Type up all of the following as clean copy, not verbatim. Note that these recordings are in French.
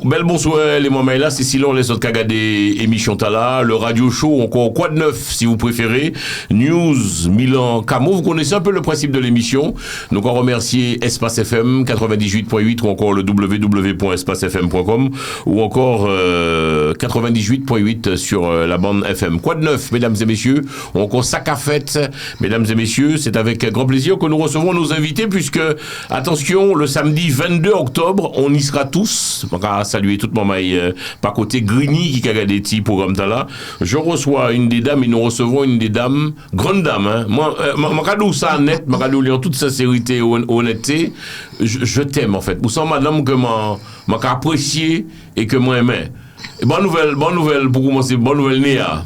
Bel bonsoir, les moments là, c'est Silon, les autres qui des émissions là, le radio show, encore quoi de neuf, si vous préférez, News, Milan, Camo, vous connaissez un peu le principe de l'émission, donc on remercie Espace FM 98.8 ou encore le www.espacefm.com ou encore 98.8 sur la bande FM. Quoi de neuf, mesdames et messieurs, encore sac à fête, mesdames et messieurs, c'est avec grand plaisir que nous recevons nos invités puisque, attention, le samedi 22 octobre, on y sera tous. Je vais saluer tout le monde par côté Grigny qui a regardé ce programme là. Je reçois une des dames et nous recevons une des dames, grande dame. Hein. Moi, je ça net, je en toute sincérité et honnêteté. Je t'aime en fait. Vous savez, madame, que je apprécié et que moi aimé. Bonne nouvelle pour commencer, bonne nouvelle Néa.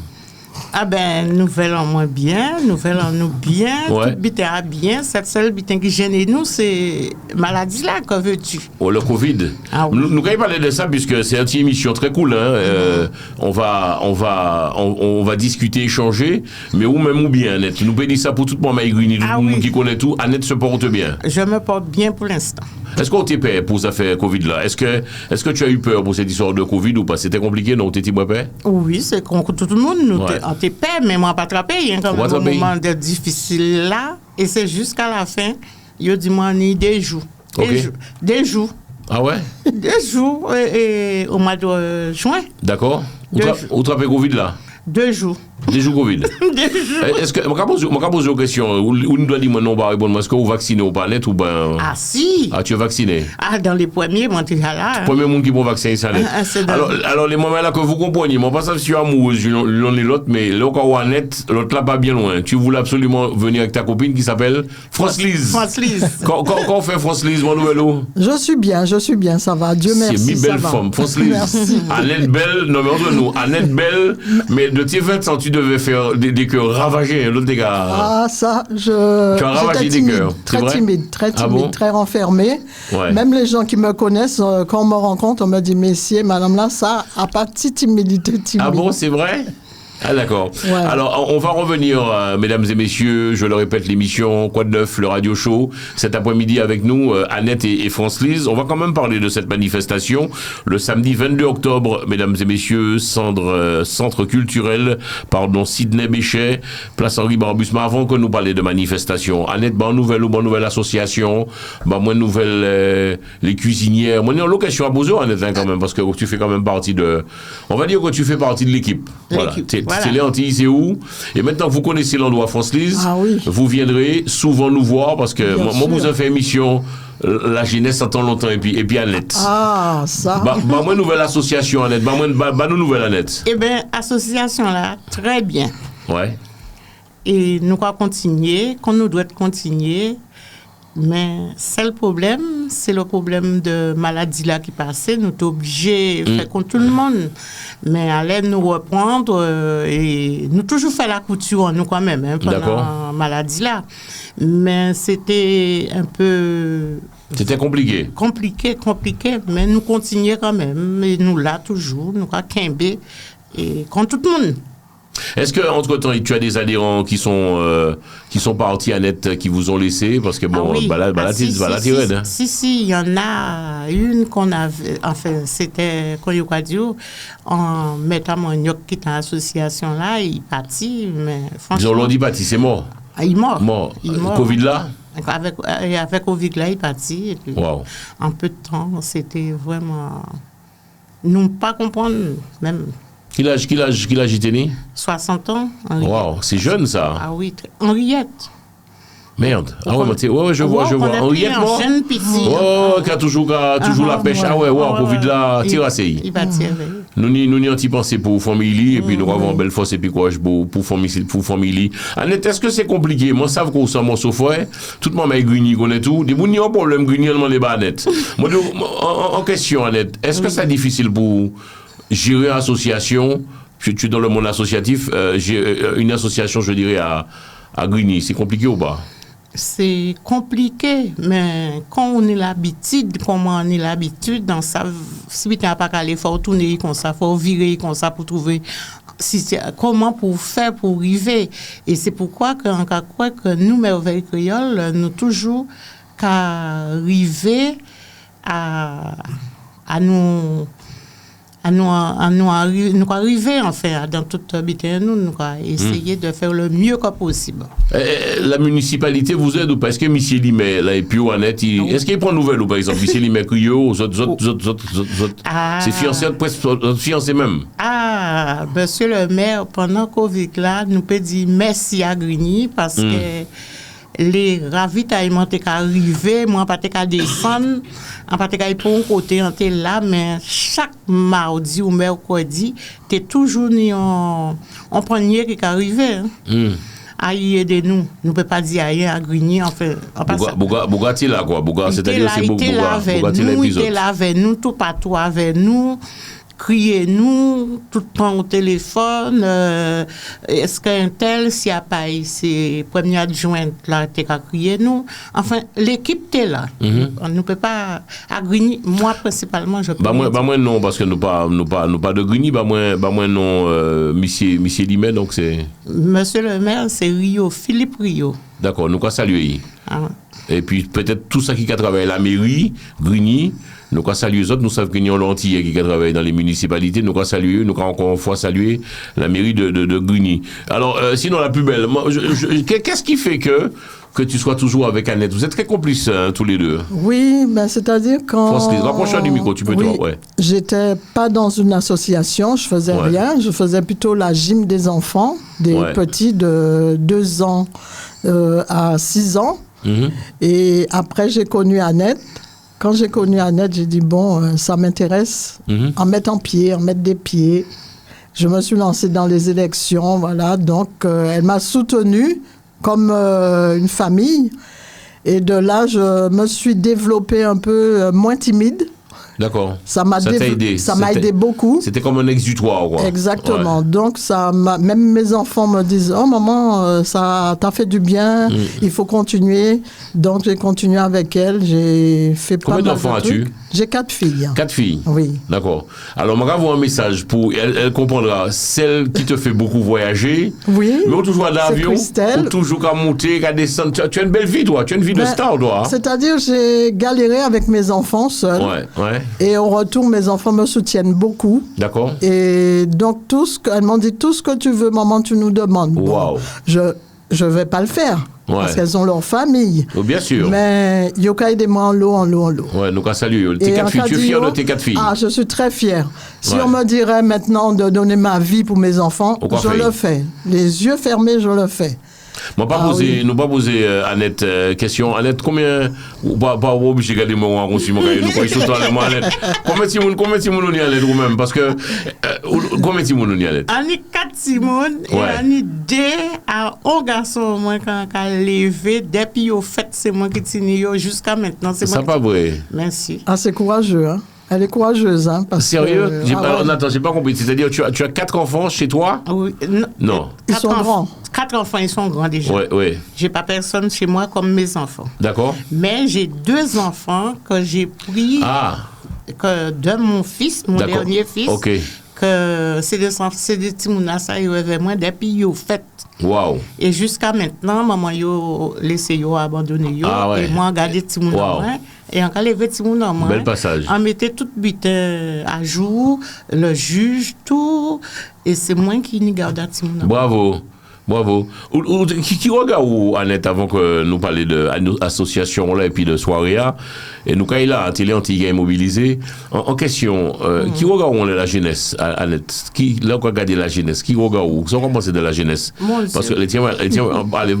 Ah ben, nouvelle en moins bien, nouvelle en nous bien, ouais. Tout bitin à bien. Cette seule bitin qui gêne nous, c'est maladie là, que veux-tu? Oh, le Covid. Ah, oui. Nous allons parler de ça puisque c'est une émission très cool. Hein. On va discuter, échanger, mais où même ou bien, Annette. Nous pouvons dire ça pour tout le monde, oui. Qui connaît tout. Annette se porte bien. Je me porte bien pour l'instant. Est-ce qu'on t'est peur pour ça faire Covid là? Est-ce que tu as eu peur pour cette histoire de Covid ou pas? C'était compliqué, non? T'étais pas peur? Oui, c'est comme tout le monde. Nous t'es peur, mais moi pas attrapé. Il y a quand même un moment difficile là. Et c'est jusqu'à la fin. Il dit moi ni des jours. Des jours. Ah ouais? Des jours et au mois de juin. D'accord. Où t'as Covid là? 2 jours. Des jours Covid. Est-ce que, je vais poser une question, où nous doit dire, non, pas répondre, est-ce que vous vaccinez ou pas net ou ben. Ah, si. Ah, tu es vacciné? Ah, dans les premiers, moi, tu es là. Premier monde qui vont vacciner, ça net. Alors, les moments là que vous comprenez, moi, pas ça, je suis amoureuse, l'un et l'autre, mais là, quand on est net, l'autre là, pas bien loin. Tu voulais absolument venir avec ta copine qui s'appelle France-Lise. France-Lise. Quand on fait France-Lise, mon nouvel eau? Je suis bien, ça va. Dieu merci. C'est une belle femme, France-Lise. Merci. Annette Belle, non, mais entre nous, Annette Belle, mais de tes 20 ans, tu devais faire des cœurs ravagés, l'autre des gars. Ah, ça, tu as ravagé des cœurs. Très timide, très renfermé. Ouais. Même les gens qui me connaissent, quand on me rencontre, on me dit, messieurs, madame là, ça a pas de timidité. Ah bon, c'est vrai? Ah d'accord. Ouais. Alors on va revenir, mesdames et messieurs, je le répète, l'émission Quoi de neuf, le radio show, cet après-midi avec nous, Annette et France-Lise. On va quand même parler de cette manifestation, le samedi 22 octobre, mesdames et messieurs, centre culturel, Sidney Béchet, place Henri Barbus. Mais avant que nous parlions de manifestation, Annette, bonne nouvelle association, bonne nouvelle les cuisinières. Moi, j'ai une location à poser, Annette, hein, quand même, parce que tu fais quand même partie de... On va dire que tu fais partie de l'équipe. Voilà. C'est les Antilles, c'est où? Et maintenant que vous connaissez l'endroit France-Lise, vous viendrez souvent nous voir parce que moi, vous avez fait émission la jeunesse attend longtemps et puis Annette. Ah, ça. Moi, nouvelle association, Annette. Nous nouvelle Annette. Eh bien, association là, très bien. Ouais. Et nous allons continuer, qu'on nous doit continuer. Mais c'est le problème de maladie là qui passait. Nous sommes obligés de faire contre tout le monde. Mais allez nous reprendre et nous toujours faire la couture nous quand même pendant la maladie là. Mais c'était un peu... C'était compliqué. Compliqué, mais nous continuons quand même. Et nous là toujours, nous à Quimbe et contre tout le monde. Est-ce que entre-temps, tu as des adhérents qui sont partis, Annette, qui vous ont laissé? Parce que bon, Si, il y en a une qu'on avait, enfin, c'était Koyokadio, en mettant mon yoke qui est dans l'association là, il est parti, mais franchement. Ils ont dit parti, c'est mort. Ah, il est mort. Covid là? Avec Covid là, il est parti. Et puis, en peu de temps, c'était vraiment. Nous ne pas comprendre, même. Quel âge il tenait? 60 ans. Wow, c'est jeune ça. Ah oui, Henriette. Merde. Ah ouais, je vois. Henriette mort. Qui a toujours la pêche. Ah ouais, Covid là, tire assez. Il va tirer. Nous n'y avons pas pensé pour famille et puis nous avons belle force et puis courage pour famille. Annette, est-ce que c'est compliqué? Moi, ça vous ça mon software. Tout le monde m'a grigny connaît tout. Des n'y a pas de problème grigny les bas Annette. Moi en question Annette, est-ce que c'est difficile pour gérer une association? Je suis dans le monde associatif, une association, je dirais à Grigny, c'est compliqué ou pas? C'est compliqué, mais quand on est l'habitude, dans ça, si tu n'as pas qu'à aller, il faut tourner comme ça, il faut virer comme ça pour trouver comment pour faire pour arriver. Et c'est pourquoi qu'on croit que nous, Merveille Créole, nous toujours qu'à arriver à nous arriver enfin dans toute habitat nous essayer de faire le mieux que possible. La municipalité vous aide ou pas? Est-ce que M. Limet là et puis Annette, est-ce qu'il prend nouvelle ou par exemple M. Limet Crio, c'est fiancé presque fiancé même. Ah, monsieur le maire, pendant Covid là, nous peut dire merci à Grigny parce que les ravitaillements étaient arrivés, moi pas qu'à descendre, en pas qu'à pour un côté on était là, mais chaque mardi ou mercredi, t'es toujours ni en panier qui arrivait. À y aider nous peut pas dire rien à Grigny en fait. Bougati là quoi, c'est-à-dire c'est Bougati l'épisode. Il était là avec nous, tout partout avec nous. Criez-nous tout le temps au téléphone. Est-ce qu'un tel, s'il n'y a pas c'est premier adjoint là, t'es qu'à crier nous. Enfin, l'équipe t'es là. On ne peut pas à Grigny. Moi principalement, je peux. Moi non parce que nous pas de Grigny. Moi non, Monsieur Limet donc c'est. Monsieur le maire, c'est Rio, Philippe Rio. D'accord, nous quoi saluer. Et puis peut-être tout ça qui a travaillé à la mairie, Grigny. Nous avons salué les autres, nous savons qu'il y a l'antillais qui travaille dans les municipalités, nous avons salué, nous avons encore une fois salué la mairie de Grigny. Alors, sinon la plus belle, qu'est-ce qui fait que tu sois toujours avec Annette? Vous êtes très complices tous les deux. Oui, ben c'est-à-dire quand... Rapproche-toi du micro, tu peux oui, ouais. J'étais pas dans une association, je faisais rien, je faisais plutôt la gym des enfants, des petits de 2 ans à 6 ans. Et après, j'ai connu Annette. Quand j'ai connu Annette, j'ai dit, bon, ça m'intéresse, en mettre des pieds. Je me suis lancée dans les élections, voilà. Donc, elle m'a soutenue comme une famille. Et de là, je me suis développée un peu moins timide. D'accord. Ça m'a aidé beaucoup. C'était comme un exutoire, quoi. Exactement. Ouais. Donc, même mes enfants me disent, oh maman, ça t'a fait du bien, il faut continuer. Donc, j'ai continué avec elle, j'ai fait pas mal de trucs. Combien d'enfants as-tu? J'ai 4 filles. 4 filles? Oui. D'accord. Alors, je vais avoir un message pour elle comprendra. Celle qui te fait beaucoup voyager. Oui. Mais ou toujours à l'avion. Ou toujours qu'à monter, qu'à descendre. Tu as une belle vie, toi. Tu as une vie de star, toi. C'est-à-dire, j'ai galéré avec mes enfants seuls. Ouais. Et au retour, mes enfants me soutiennent beaucoup. D'accord. Et donc, elles m'ont dit, tout ce que tu veux, maman, tu nous demandes. Wow. Bon, je vais pas le faire. Ouais. Parce qu'elles ont leur famille. Oh, bien sûr. Mais il y a des mots en l'eau. Ouais, nous qu'à saluer. Tes 4 filles, tu es fière de tes 4 filles? Ah, je suis très fière. Si on me dirait maintenant de donner ma vie pour mes enfants, je le fais. Les yeux fermés, je le fais. Nous pas poser Annette question. Annette, combien pas obligé de garder mon rang aussi, Annette. Combien de monde on y Annette ou même parce que combien de monde on y Annette? On est 4 Simone et on est 2 à un garçon moi quand levé depuis au fait c'est moi qui tiens jusqu'à maintenant c'est moi. Ça pas vrai. Merci. Ah, c'est courageux hein. Elle est courageuse, hein, parce sérieux? Attends, j'ai pas compris. C'est-à-dire, tu as 4 enfants chez toi? Oui. Non. Ils sont grands. 4 enfants, ils sont grands déjà. Oui. J'ai pas personne chez moi comme mes enfants. D'accord. Mais j'ai 2 enfants que j'ai pris de mon fils, mon dernier fils. OK. Que c'est des petits mounassa, ils rêvaient moi depuis ils ont fait. Wow. Et jusqu'à maintenant, maman yo laissé yo abandonné yo et moi garder petit moun et encore lever petit moun moi. Bel passage. On mettait tout bulletin à jour, le juge tout et c'est moi qui n'y garde petit moun. Bravo. Qui regarde où, Annette, avant que nous parlions de l'association là et puis de soirée et nous quand il a télé anti mobilisé en question qui regarde où la jeunesse, Annette, qui là quoi regarder la jeunesse, qui regarde où ça commence de la jeunesse parce que les tiens allez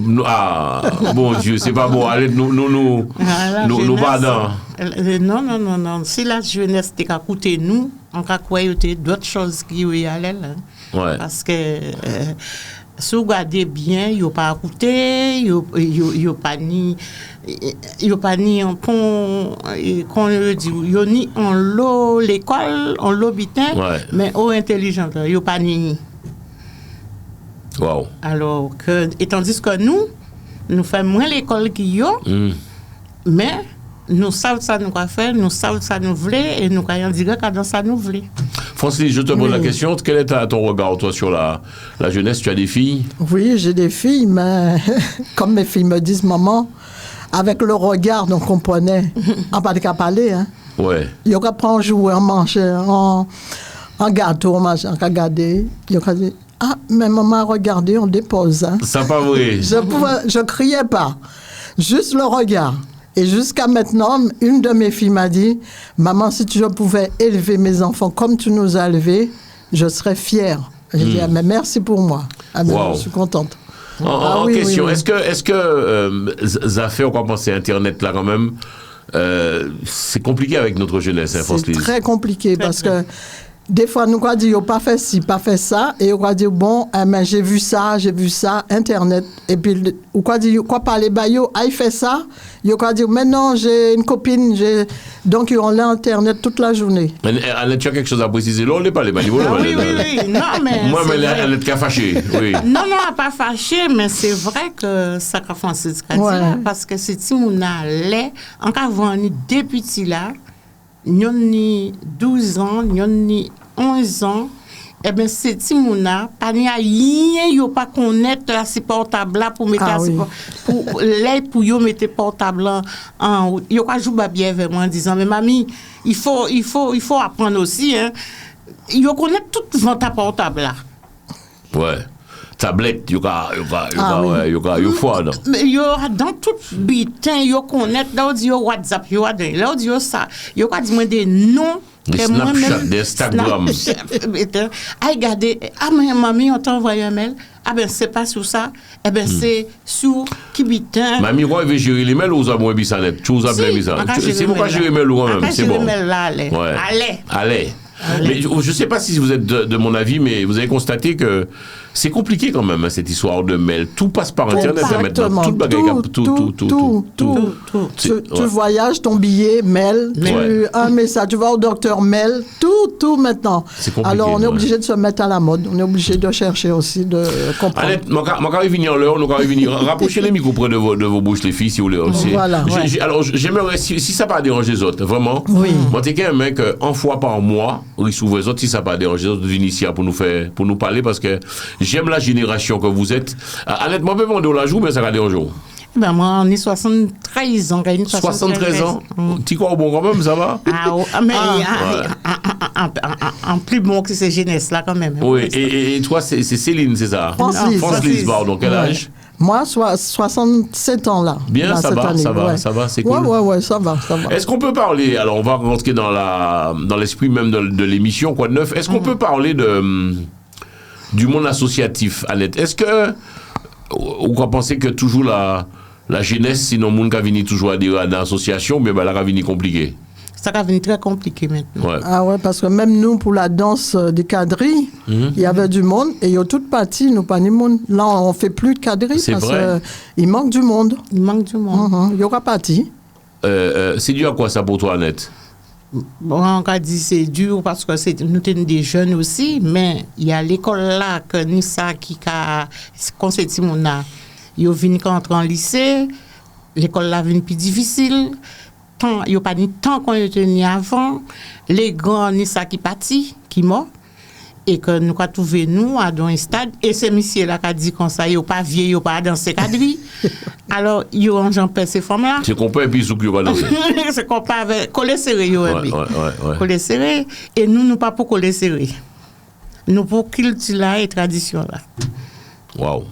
bon Dieu c'est pas bon allez nous pardon. Non si la jeunesse t'es qu'à écouter nous on qu'à croire d'autres choses qui y allaient là parce que si vous regardez bien, il n'y a pas écouté, il n'y a pas ni en pont, qu'on le dit, il n'y a ni en l'eau, l'école, en l'hôpital, mais au intelligent, il n'y a pas ni. Wow. Alors, et tandis que nous faisons moins l'école qu'il y a, mais nous savons ça nous quoi faire, nous savons ça nous voulons et nous croyons dire que dans ça nous voulons. Francis, je te pose la question. Quel est ton regard, toi, sur la jeunesse? Tu as des filles? Oui, j'ai des filles, mais comme mes filles me disent, maman, avec le regard, on comprenait. On n'a pas de qu'à parler, hein. Ouais. Il y a qu'à prendre jouer, manger, en gâteau, on a gardé. Il y a qu'à dire, ah, mais maman, regardez, on dépose. Hein. C'est pas vrai. Je criais pas. Juste le regard. Et jusqu'à maintenant, une de mes filles m'a dit, maman, si je pouvais élever mes enfants comme tu nous as élevés, je serais fière. J'ai dit, ah, mais merci pour moi. Ah, mais je suis contente. En question, oui. Est-ce que ça fait, on va penser Internet là quand même, c'est compliqué avec notre jeunesse, hein, c'est très compliqué parce que des fois, nous allons dire, pas fait ci, pas fait ça, et on va dire, bon, mais j'ai vu ça, Internet, et puis, on va dire, quoi parler, il fait ça, on va dire, maintenant, j'ai une copine, donc, ils ont l'Internet toute la journée. Annette, tu as quelque chose à préciser, là, on n'est pas les manipules. Oui, non, mais. Moi, mais Annette qui a fâché, oui. Non, pas fâché, mais c'est vrai que ça qu'a Francis a dit là, parce que c'est si on a l'air, en avant, depuis là, nous ni 12 ans, nous ni 11 ans, eh bien, c'est Timouna, pas ni rien, yo pas connaître là, ces portables là pour mettre pour les pour yo mettre portable en route. Yo pas jouer bien avec moi en disant, mais mamie, il faut apprendre aussi, hein. Yo connaître toute vente à portable là. Ouais. Tablette, yo fois non. Mais yo dans tout bitin, yo connaît là on dit yo WhatsApp, yo là on dit yo ça, yo quoi dit moi des noms des Snapchat, des Instagram. Regardez, mais mamie on t'a envoyé un mail. Ah ben c'est pas sur ça, eh ben c'est sur qui bitin. Mamie quoi veut gérer les mails ou ça moi bisanet, tu vous appelez bisanet. C'est pourquoi gérer mail ou même, c'est bon. Allez. Mais je ne sais pas si vous êtes de mon avis, mais vous avez constaté que c'est compliqué quand même, hein, cette histoire de mail. Tout passe par Internet maintenant. Tout. Tu voyages, ton billet, mail, un message, tu vas au docteur, mail, tout maintenant. Alors on est obligé de se mettre à la mode, on est obligé de chercher aussi, de comprendre. Annette, je vais venir l'heure, nous allons venir. Rapprochez les micros près de vos bouches, les filles, si vous voulez. Voilà. Alors j'aimerais, si ça ne va pas déranger les autres, vraiment, moi, tu es un mec, une fois par mois, il s'ouvre les autres, si ça ne va pas déranger les autres, d'initier pour nous parler, parce que j'aime la génération que vous êtes. Annette, moi, je vais demander la joue, mais ça va déranger. Ben moi, on est 73 ans. 73 ans? Tu crois au bon quand même, ça va? En plus bon que ces jeunesses-là, quand même. Oui, et toi, c'est Céline, c'est ça? Francis, pardon, quel âge? Moi, 67 ans là. Bien, ça va, c'est cool. Ouais, ça va. Est-ce qu'on peut parler, alors on va rentrer dans l'esprit même de l'émission, quoi de neuf, est-ce qu'on peut parler du monde associatif, Annette? Est-ce que, ou qu'on pensez que toujours la jeunesse, sinon le monde qui a venu toujours à dire à l'association, mais ben là, a venu compliqué. Ça va venir très compliqué maintenant. Ouais. Ah ouais, parce que même nous, pour la danse des quadrilles, il y avait du monde et il y a toute partie, nous pas du monde. Là, on ne fait plus de quadrilles parce qu'il manque du monde. Il manque du monde. Il y aura partie. C'est dû à quoi ça pour toi, Annette? Bon, on a dit c'est dur parce que nous sommes des jeunes aussi, mais il y a l'école là que Nissa qui a conseillé mon a. Ils viennent entrer en lycée, l'école là vient plus difficile. Il n'y a pas de temps qu'on a tenu avant. Les grands Nissa qui parti, qui mort. Et que nous avons trouvé nous à un stade. Et c'est monsieur là qui a dit comme ça, il n'y a pas vieux, il n'y a pas dansé quadrille. Alors, il y a un gens ces femmes-là. C'est qu'on peut et puis il va danser. C'est qu'on peut avec coller serré, coller serré. Et nous pas pour coller serré. Nous pour culture là et tradition là. Waouh.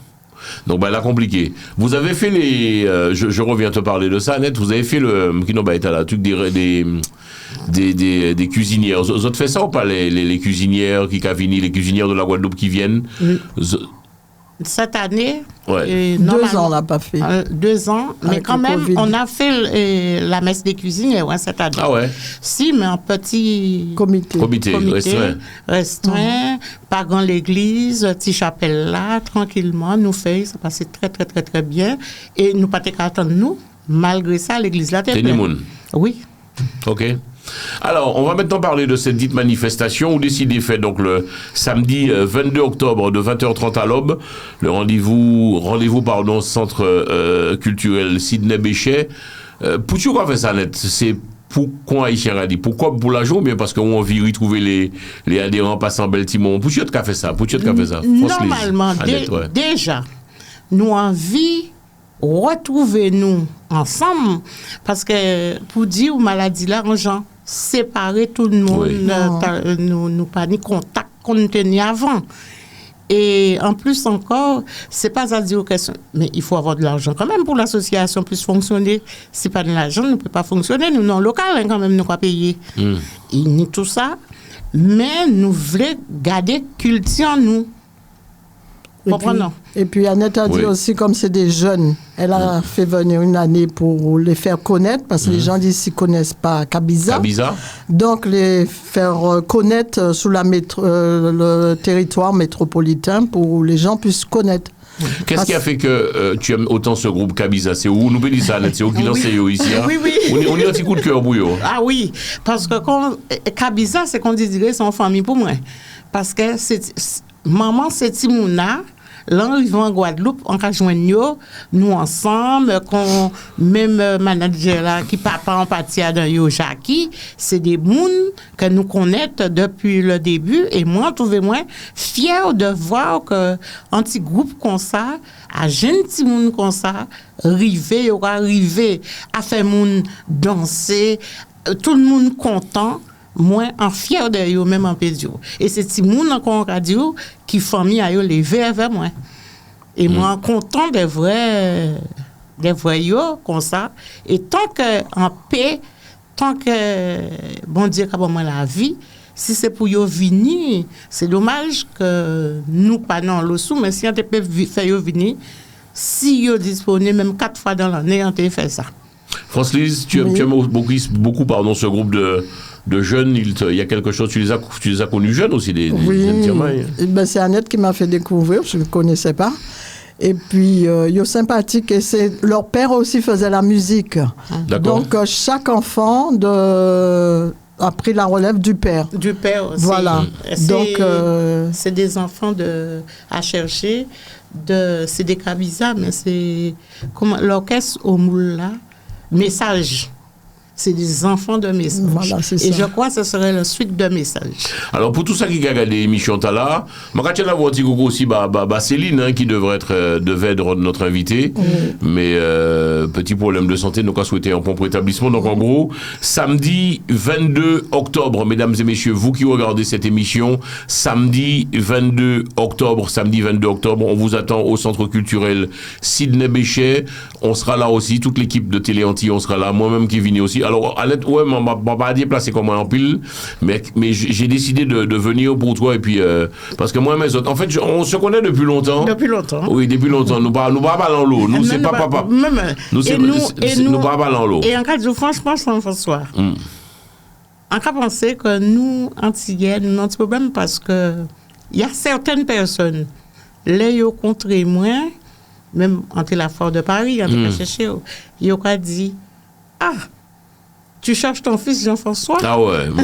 Donc, ben là, compliqué. Vous avez fait je reviens te parler de ça, Annette. Vous avez fait le truc des cuisinières. Vous avez fait ça ou pas, les cuisinières qui Cavini, les cuisinières de la Guadeloupe qui viennent? Cette année, 2 ans, on n'a pas fait. 2 ans, mais quand même, COVID. On a fait la messe des cuisinières cette année. Ah ouais? Si, mais en petit comité restreint, pas grand l'église, petite chapelle là, tranquillement, nous fait, ça passait très, très, très, très bien. Et nous pas attendre nous, malgré ça, l'église là, était pleine. Oui. OK. Alors, on va maintenant parler de cette dite manifestation où décidé fait donc le samedi 22 octobre de 20h30 à l'aube, le rendez-vous centre culturel Sidney Béchet. Pour tu quoi fait ça, Net? C'est pourquoi Haïtien a dit pourquoi pour l'argent ou bien parce qu'on a envie de retrouver les adhérents passant Beltimon? Pour tu as fait ça? Normalement, déjà, nous avons envie de retrouver nous ensemble parce que pour dire maladie là, on gens séparer tout le monde, nous pas ni contact qu'on tenait avant. Et en plus encore, c'est pas à dire que mais il faut avoir de l'argent quand même pour l'association puisse fonctionner. Si pas de l'argent, ne peut pas fonctionner. Nous non local quand même nous pas payer. Ni tout ça, mais nous voulons garder culture nous. Et puis Annette a dit aussi, comme c'est des jeunes, elle a fait venir une année pour les faire connaître, parce que les gens d'ici ne connaissent pas Kabiza. Donc les faire connaître sous le territoire métropolitain pour que les gens puissent connaître. Qu'est-ce qui a fait que tu aimes autant ce groupe Kabiza? C'est où? Nous peut dire ça, Annette, c'est où qui lance ici? Oui. On est un petit coup de cœur pour eux. Ah oui, parce que Kabiza, c'est qu'on dirait son famille pour moi. Parce que maman, c'est Timouna. Là, ils vont en Guadeloupe, on va joindre nous ensemble, même manager là, qui papa en partie dans Yo Jackie, c'est des mouns que nous connaissons depuis le début. Et moi, trouvez-moi fier de voir qu'un petit groupe comme ça, à jeune petit moun comme ça, arriver à faire moun danser, tout le monde content. Moi, en fier de eux, même en pédio. Et c'est ces gens qu'on radio qui famille à eux lever vers moi. Et moi, content des vrais comme ça. Et tant que en paix, tant que bon Dieu a moi la vie, si c'est pour eux venir, c'est dommage que nous pas dans le sous, mais si on peut faire venir, si eux disponible même 4 fois dans l'année, on peut faire ça. France-Lise, tu aimes beaucoup ce groupe de jeunes, il y a quelque chose, tu les as connus jeunes aussi, des c'est Annette qui m'a fait découvrir, je ne connaissais pas. Et puis, ils sont sympathiques et leur père aussi faisait la musique. D'accord. Donc, chaque enfant a pris la relève du père. Du père aussi. Voilà. Donc, c'est des enfants à chercher, c'est des Kabiza, mais c'est comme l'orchestre au moule là, message. C'est des enfants de message. Voilà, c'est ça. Et je crois que ce serait la suite de message. Alors, pour tout ça qui a regardé l'émission là, je vais avoir un petit coucou aussi Céline, qui devait être notre invitée. Mais petit problème de santé, nous avons souhaité un prompt rétablissement. Donc, en gros, samedi 22 octobre, mesdames et messieurs, vous qui regardez cette émission, samedi 22 octobre, on vous attend au Centre culturel Sidney Bechet. On sera là aussi, toute l'équipe de Télé Antilles, on sera là. Moi-même qui viens aussi. Alors, Annette, on m'a pas déplacé comme en pile, mais j'ai décidé de venir pour toi et puis parce que moi mes autres, en fait, on se connaît depuis longtemps. Oui, depuis longtemps. Nous pas dans l'eau. Nous c'est pas papa. Nous pas dans l'eau. Et en cas de franchement, François. En cas penser que nous Antillais, nous avons un problème parce que il y a certaines personnes les yo contre moi, même entre la Fort de Paris, entre chercher, yo a dit tu cherches ton fils Jean-François? Ah ouais, bon.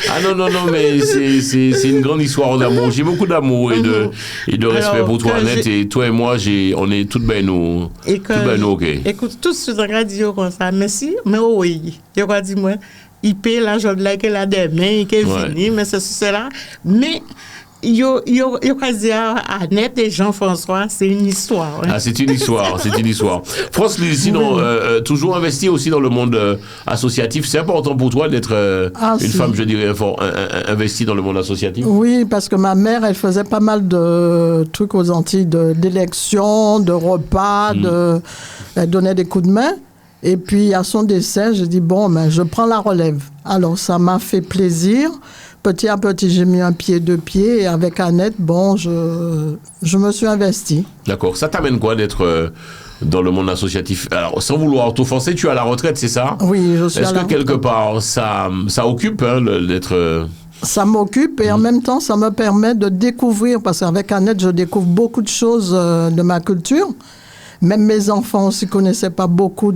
Ah non, mais c'est une grande histoire d'amour. J'ai beaucoup d'amour et de respect pour toi, Annette. Et toi et moi, on est toutes bien nous. OK. Écoute, tous sur la radio comme ça. Merci, mais oui. Il a dit, moi, il paye l'argent de là, qu'il a des mains, qu'il est venu, mais c'est cela. Mais yo dit à Annette et Jean-François, c'est une histoire. Hein? Ah, c'est une histoire. France-Lise, sinon, toujours investi aussi dans le monde associatif. C'est important pour toi d'être une femme, je dirais, investie dans le monde associatif? Oui, parce que ma mère, elle faisait pas mal de trucs aux Antilles, d'élections, de repas, elle donnait des coups de main. Et puis, à son décès, j'ai dit, je prends la relève. Alors, ça m'a fait plaisir. Petit à petit, j'ai mis un pied, 2 pieds, et avec Annette, je me suis investie. D'accord. Ça t'amène quoi d'être dans le monde associatif? Alors, sans vouloir t'offenser, tu es à la retraite, c'est ça? Oui, je suis à la retraite. Est-ce que quelque part, ça occupe d'être... Ça m'occupe et en même temps, ça me permet de découvrir, parce qu'avec Annette, je découvre beaucoup de choses de ma culture. Même mes enfants aussi ne connaissaient pas beaucoup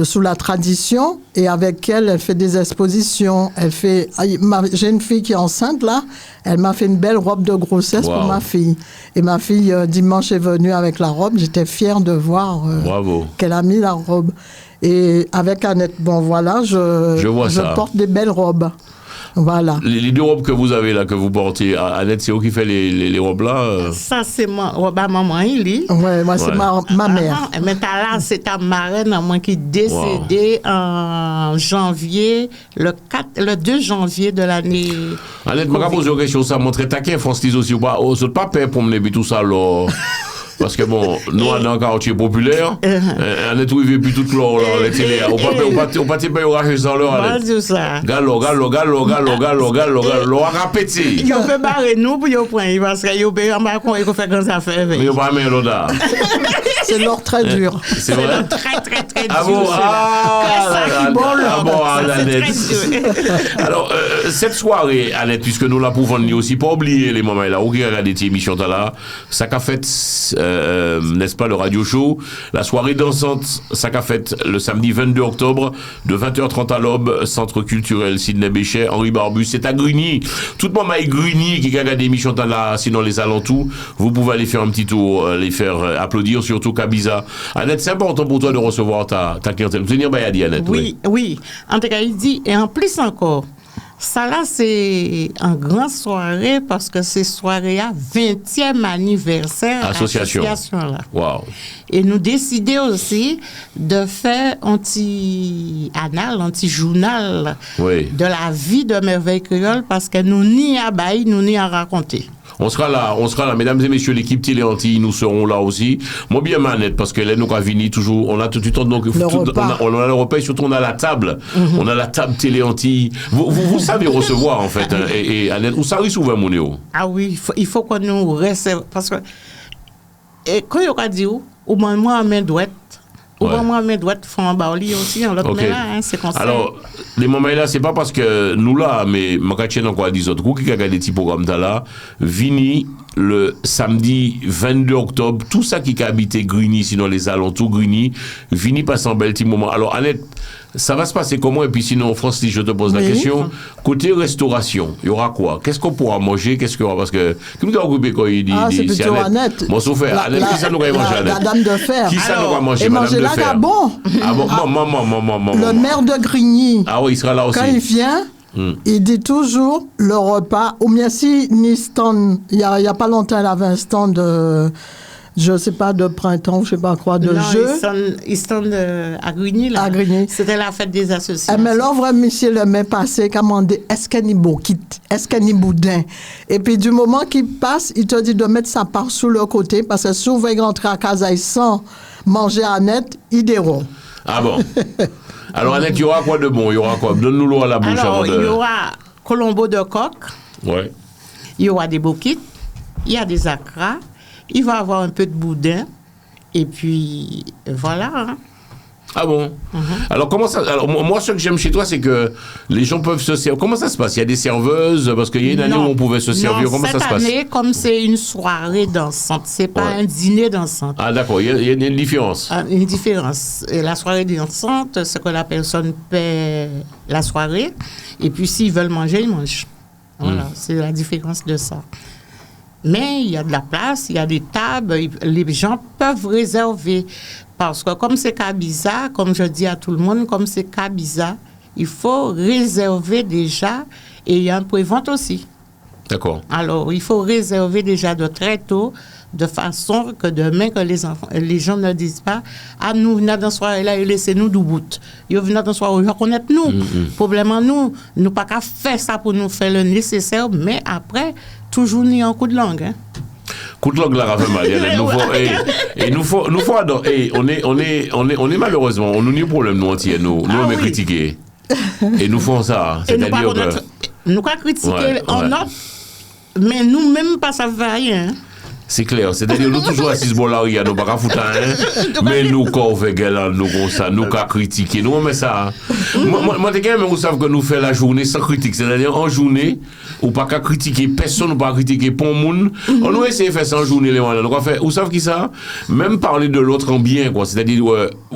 sous la tradition, et avec elle fait des expositions. J'ai une fille qui est enceinte là, elle m'a fait une belle robe de grossesse pour ma fille. Et ma fille dimanche est venue avec la robe, j'étais fière de voir qu'elle a mis la robe. Et avec Annette, bon voilà, je porte des belles robes. Voilà. Les deux robes que vous avez là, que vous portez, Annette, c'est où qui fait les robes là Ça, c'est ma robe à maman, il ouais, moi, c'est ma mère. Mais là, c'est ta marraine, moi, qui est décédée en janvier, le 2 janvier de l'année. Annette, je vais poser une question, ça montre taquin, France Lise aussi, ou pas, vous n'êtes pas peur pour mener tout ça, là. Parce que bon, nous, on est un quartier populaire, on est trouvé plus toute l'heure, là, les télé. On ne peut pas payer au rachet sans l'heure, Annette. Gallo, à péter. Ils peuvent barrer nous pour y prendre, parce qu'ils peuvent faire grandes affaires. Mais ils ne peuvent pas mettre l'odeur. C'est l'or très dur. C'est vrai? Très dur. Ah bon, Annette. Alors, cette soirée, Annette, puisque nous la pouvons aussi, pas oublier les moments là, où il y a des émissions là, ça qu'a fait, n'est-ce pas, le radio show, la soirée dansante, ça qu'a fait le samedi 22 octobre, de 20h30 à l'aube, Centre culturel Sidney Bechet, Henri Barbus, c'est à Grigny. Tout le monde à Grigny qui regarde des émissions là, sinon les alentours, vous pouvez aller faire un petit tour, les faire applaudir, surtout Kabiza. Annette, c'est important pour toi de recevoir ta clientèle. Vous venir Bayadi, Annette. Oui. En tout cas, il dit, et en plus encore, ça là, c'est une grande soirée parce que c'est soirée à 20e anniversaire association là. Wow. Et nous décidons aussi de faire anti-journal de la vie de Merveille Créole parce que nous ni à bailler, nous ni à raconter. On sera là, mesdames et messieurs, l'équipe Télé Antilles, nous serons là aussi. Moi, bien Manette, parce que là, nous, Ravini, toujours, on a tout le temps, donc, on a le repas et surtout, on a la table. On a la table Télé Antilles. Vous savez recevoir, en fait, et Annette, vous savez souvent, mon néo. Ah oui, il faut qu'on nous recève, parce que, et quand il y a dit, au moins, moi, main droite, moi, mes doigts font en baoli aussi, en l'autre main là, c'est comme ça. Alors, les moments là, c'est pas parce que nous là, mais je tiens encore à dire autres, qui a des petits programmes là, Vini, le samedi 22 octobre, tout ça qui a habité Grigny, sinon les alentours Grigny, Vini passe un bel petit moment. Alors, Annette, ça va se passer comment? Et puis sinon, France, si je te pose la question, côté restauration, il y aura quoi? Qu'est-ce qu'on pourra manger? Qu'est-ce qu'il y aura? Parce que, qui nous a occupé quand il dit, c'est plutôt Annette. Moi, sauf Annette, qui ça nous va manger, Annette? La dame de fer. Qui ça nous va manger, et madame manger de là, fer? bon. Ah bon, maman. Le maire de Grigny. Ah oui, il sera là aussi. Quand il vient, il dit toujours le repas, ou bien si Niston, il y a pas longtemps, il avait un stand de, je sais pas, de printemps, je sais pas quoi, de jeu. Il stand à Grigny, là. À Grigny. C'était la fête des associations. Mais l'œuvre, monsieur le mai passé, commandé, est-ce qu'il y a boudin? Et puis, du moment qu'il passe, il te dit de mettre sa part sous le côté, parce que souvent, il rentre à casa sans manger à Annette, il déroule. Ah bon? Alors, Annette, il y aura quoi de bon? Il y aura quoi? Donne-nous l'eau à la bouche. Alors, il y aura colombo de coq. Ouais. Il y aura des boquites. Il y a des acras. Il va y avoir un peu de boudin. Et puis, voilà. Hein. Ah bon? Alors, comment ça... Alors, moi, ce que j'aime chez toi, c'est que les gens peuvent se servir. Comment ça se passe? Il y a des serveuses? Parce qu'il y a une année où on pouvait se servir. Comment ça se passe? Cette année, comme c'est une soirée dansante, c'est pas un dîner dansante. Ah, d'accord. Il y a une différence. Une différence. Et la soirée dansante, c'est que la personne paie la soirée. Et puis, s'ils veulent manger, ils mangent. Voilà, c'est la différence de ça. Mais il y a de la place, il y a des tables, les gens peuvent réserver. Parce que comme c'est Kabiza, comme je dis à tout le monde, comme c'est Kabiza, il faut réserver déjà et il y a un pré-vente aussi. D'accord. Alors, il faut réserver déjà de très tôt, de façon que demain, que les gens ne disent pas « Ah, nous venons dans ce soir-là et laissez-nous du bout. » Ils viennent dans ce soir, ils reconnaissent nous. Problème, nous pas qu'à faire ça pour nous faire le nécessaire, mais après, toujours ni un coup de langue. Hein. Coup de langue, la Rafa Marianne. Nous faut on est malheureusement, on a un problème, nous entiers, nous on est critiqués. Et nous faisons ça. C'est-à-dire que. Nous pas critiquer en autre, mais nous-mêmes, pas ça va rien. C'est clair, c'est-à-dire nous toujours assis bon là, nous pas foutre mais nous quand on fait gueule, nous comme ça, nous qu'à critiquer, nous on met ça. Moi t'es quand même vous savez que nous fait la journée sans critique, c'est-à-dire en journée ou pas qu'à critiquer personne ou pas critiquer pour monde. On nous essaie de faire ça en journée les mois. Donc on fait vous savez qui ça? Même parler de l'autre en bien quoi, c'est-à-dire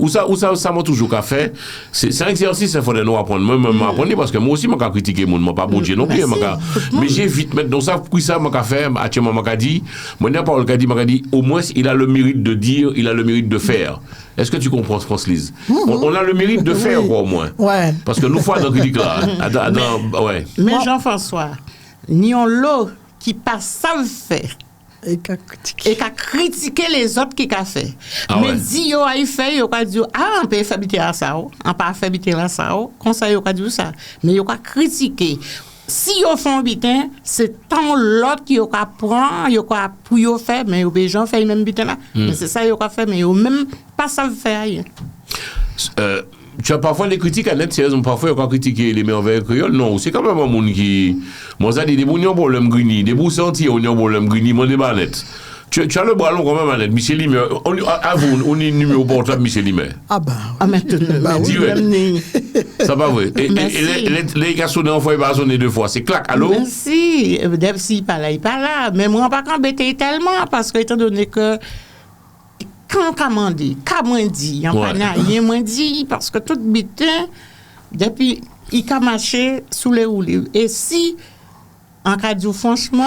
ça m'a toujours qu'à faire. C'est un exercice, il faut nous apprendre. Moi, m'apprendre parce que moi aussi, je critiquer mon, moi pas bon Dieu non plus. Mais j'évite maintenant ça, pour ça, je faire, actuellement, je dit, moi, n'importe quel dit, au moins, il a le mérite de dire, il a le mérite de faire. Est-ce que tu comprends, France-Lise? On a le mérite de faire, quoi, au moins. Ouais. Parce que nous, fois, dans critique là. Ouais. Mais Jean-François, n'y a l'eau qui pas savent faire. Et qu'à critiquer les autres qui qu'a fait. Ah Mais ouais. si yo a fait, yo a dit on peut faire habiter à ça, on pas faire habiter là ça, comme ça yo a dit ça. Mais yo a critiquer. Si yo font bitin, c'est tant l'autre qui yo a prend, yo a pour yo faire, mais yo gens fait même bitin là. Mais c'est ça yo a fait, mais yo même pas ça faire rien. Tu as parfois des critiques à net, sérieusement, parfois, on critiquer les merveilles créoles. Non, c'est quand même un monde qui. Moi, ça dit des bons problèmes grini, des bons sentiers, on a un problème grini, moi, des net. Tu as le bras long quand même, Annette. Michel Limer, à vous, on est numéro portable, Michel Limer. Ah ben. Ah, maintenant, Bah oui. Direct. Ça va, oui. Et les gars sonnent une fois, ils vont sonner 2 fois. C'est clac, allô? Merci. S'il pas là, il pas là. Mais moi, pas embêté tellement, parce que, étant donné que. Quand comment dit, il n'y a pas rien moins dit, parce que tout bitin, depuis, il a marché sous les roues. Et si, en cas de franchement,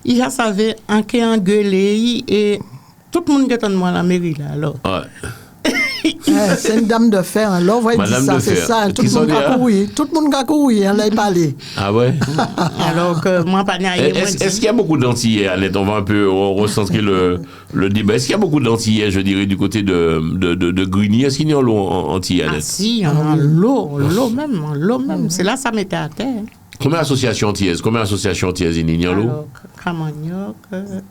il a savait en qui engueulé, et tout le monde qui est dans la mairie là, alors. Ouais. C'est une dame de fer, alors, vous voyez, ça, c'est ça. Tout le monde a couru. Tout le monde a couru, elle n'a pas allé. Ah ouais? Alors que moi, pas rien. Est-ce qu'il y a beaucoup d'Antillais, Annette? On va un peu recentrer le débat. Est-ce qu'il y a beaucoup d'Antillais, je dirais, du côté de Grigny? Est-ce qu'il y a l'eau Antillais, Annette? Ah si, en l'eau même. C'est là ça mettait à terre. Combien d'associations antillaises? Il y a l'eau? Alors, Camagnoc,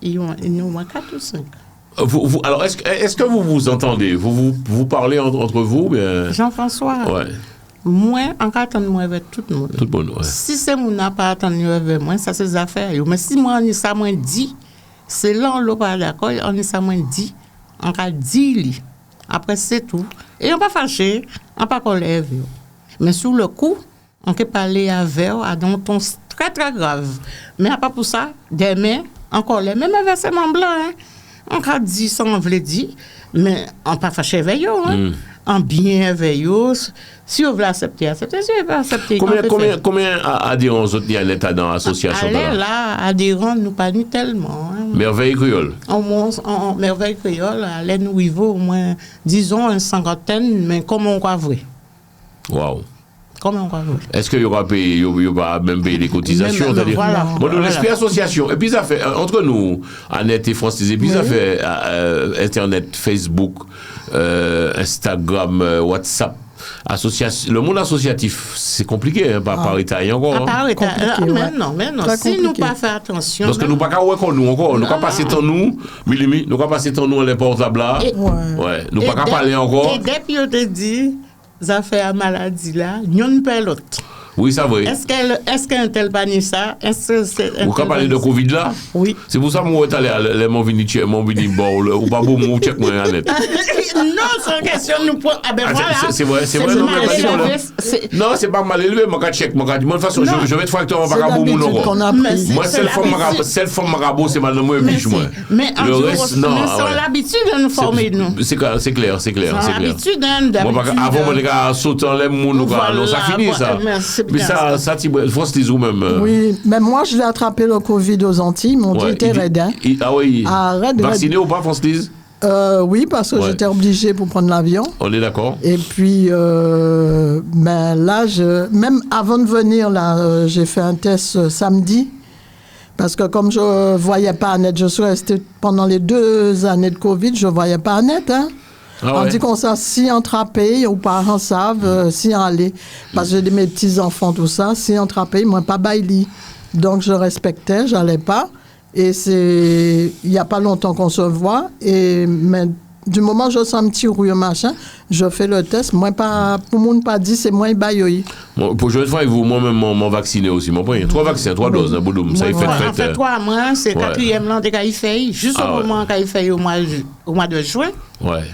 il y en a 4 ou 5. Alors, est-ce que vous vous entendez? Vous parlez entre vous? Mais... Jean-François, Ouais. moi, en cas de moi avec tout le monde. Tout le monde, ouais. Si c'est mon n'a pas attendu avec moi, ça c'est des affaires. Mais si moi, on est ça moins dit, c'est là on l'a pas d'accord, on est ça moins dit, on a dit, après c'est tout. Et on pas fâché, on pas colère. Mais sous le coup, on peut parler avec à un ton très très grave. Mais à pas pour ça, demain, en colère, même avec ces membres blancs, hein. On a dit ça, on veut dire, mais on pas fâché avec eux, hein. En bien avec eux. Si on veut accepter, si on veut pas accepter. Combien adhérents autres il y a l'État dans l'association? Là, adhérents, nous pas nous tellement. Hein. Merveille créole. En merveille créole, à l'aide nous au moins, disons, une cinquantaine, mais comment on va voir? Waouh. Comment on va voir? Est-ce qu'il y aura payé, il y aura même payé les cotisations? Même, voilà. Moi, nous, l'esprit association. Et puis, ça fait, entre nous, Annette et Francis, et puis, ça fait Internet, Facebook, Instagram, WhatsApp. Le monde associatif, c'est compliqué, hein, par État encore. Par État, mais non. Si nous pas faire attention. Parce que nous pas qu'à nous encore. Nous pas passer tant nous, nous pas passer tant nous à les portables là. Ouais. Nous pas qu'à parler encore. Et depuis on te dit, ça fait la maladie là, nous pas l'autre. Oui, ça va. Est-ce qu'un tel panier ça? Vous pouvez parler de Covid là? Oui. C'est pour ça que moi, je mon vini bon, ou pas bon, mon check, moi, Annette. Non, c'est une question, nous pouvons. Ah ben voilà. C'est vrai, non, mais pas si non, c'est pas mal élevé, moi, je check, moi, de toute façon, je vais te faire que tu vas pas bon, mon encore. Moi, celle forme marabout, c'est mal de moi, biche, moi. Mais le reste, non. Mais c'est l'habitude de nous former, nous. C'est clair. C'est l'habitude, avant, mon gars, sautant les mouns, non, ça finit, ça. Mais ça, tu faut se dire même. Oui, mais moi, je l'ai attrapé le Covid aux Antilles, mon Dieu, était raide. Ah oui. Vacciné ou pas, Francis? Oui, parce que j'étais obligée pour prendre l'avion. On est d'accord. Et puis, ben là, même avant de venir, là, j'ai fait un test samedi. Parce que comme je ne voyais pas Annette, je suis restée pendant les 2 années de Covid, je ne voyais pas Annette. Hein. On dit qu'on sait si attrapé, ou parents savent, si aller. Parce que j'ai mes petits-enfants, tout ça, si attrapé, moi, pas baili. Donc, je respectais, j'allais pas. Et il n'y a pas longtemps qu'on se voit. Mais du moment où je sens un petit rouillon, machin, je fais le test. Moi, pas, pour le monde pas dit, c'est moi, bayoui. Bon, pour jouer une fois avec vous, moi-même, m'en vacciné aussi. Mon point, 3 vaccins, 3 doses, Boudoum. Ça, il fait 3 mois, c'est 4e l'an de qu'il fait. Juste au moment qu'il fait au mois de juin. Ouais.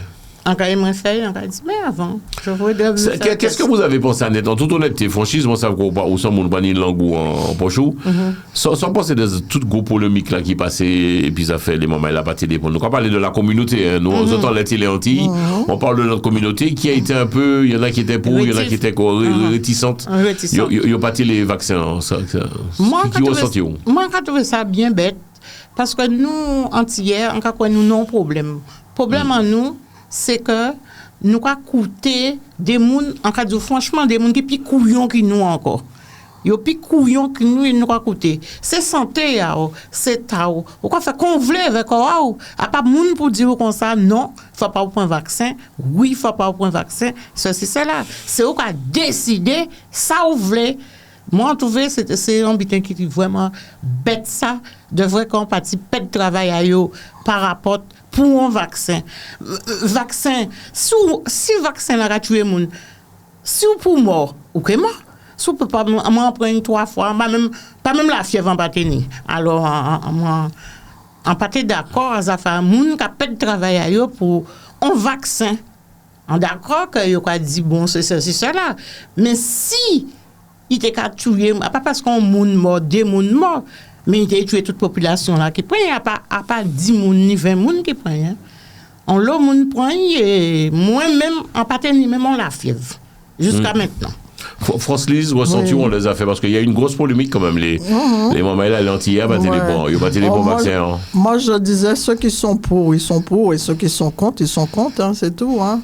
Encore une fois, on a dit, mais avant, je voudrais... Qu'est-ce que vous avez pensé, Annette? En toute honnêteté, franchise, moi, ça vous pas, ou sans mon panier de langue ou en pochou, sans penser de toute gros polémique là qui passait, et puis ça fait les moments là, pas téléphoner. Nous, on parler de la communauté, hein. Nous, on entend la télé anti, on parle de notre communauté qui a été un peu, il y en a qui étaient pour, il y en a qui étaient réticentes. Il n'y a pas les vaccins, ça. Moi, quand trouvé ça bien bête, parce que nous, antillais, en cas quoi, nous n'avons problème. Problème en nous, c'est que nous avons coûté des gens, en cas de franchement, des gens qui plus couillons que nous encore. Ils sont plus couillons que nous, ils nous ont coûté. C'est santé, c'est tao. Pourquoi faire qu'on voulait avec eux? À pas de monde pour dire comme ça, non, il ne faut pas prendre vaccin. Oui, il ne faut pas prendre vaccin. Ceci, c'est là. C'est eux qui ont décidé, ça vous voulez. Moi, je trouve que c'est un butin qui est vraiment bête, ça, de vrai qu'on participe de travail à eux par rapport pour un vaccin. Vaccin, si le vaccin a tué les gens, si vous pour mort, ou que mort, si vous ne pouvez pas m'en prendre 3 fois, pas même la fièvre en patini. Alors, en partie d'accord, ça fait un monde qui a fait de travail à eux pour un vaccin. On d'accord que vous avez dit, bon, c'est cela. Mais si il était qu'à tuer, pas parce qu'on moun mort, des moun morts, mais il était tué toute population là qui prend, à pas 10 moun ni 20 moun qui prend. Hein. On l'eau moun prend, et moi-même, en paternité, même on la fièvre, jusqu'à maintenant. France-Lise, ressenti-on les a fait, parce qu'il y a une grosse polémique quand même, les mamans là, les antillais, ils n'ont pas télé bon vaccin. Moi, je disais, ceux qui sont pour, ils sont pour, et ceux qui sont contre, ils sont contre, hein, c'est tout, hein.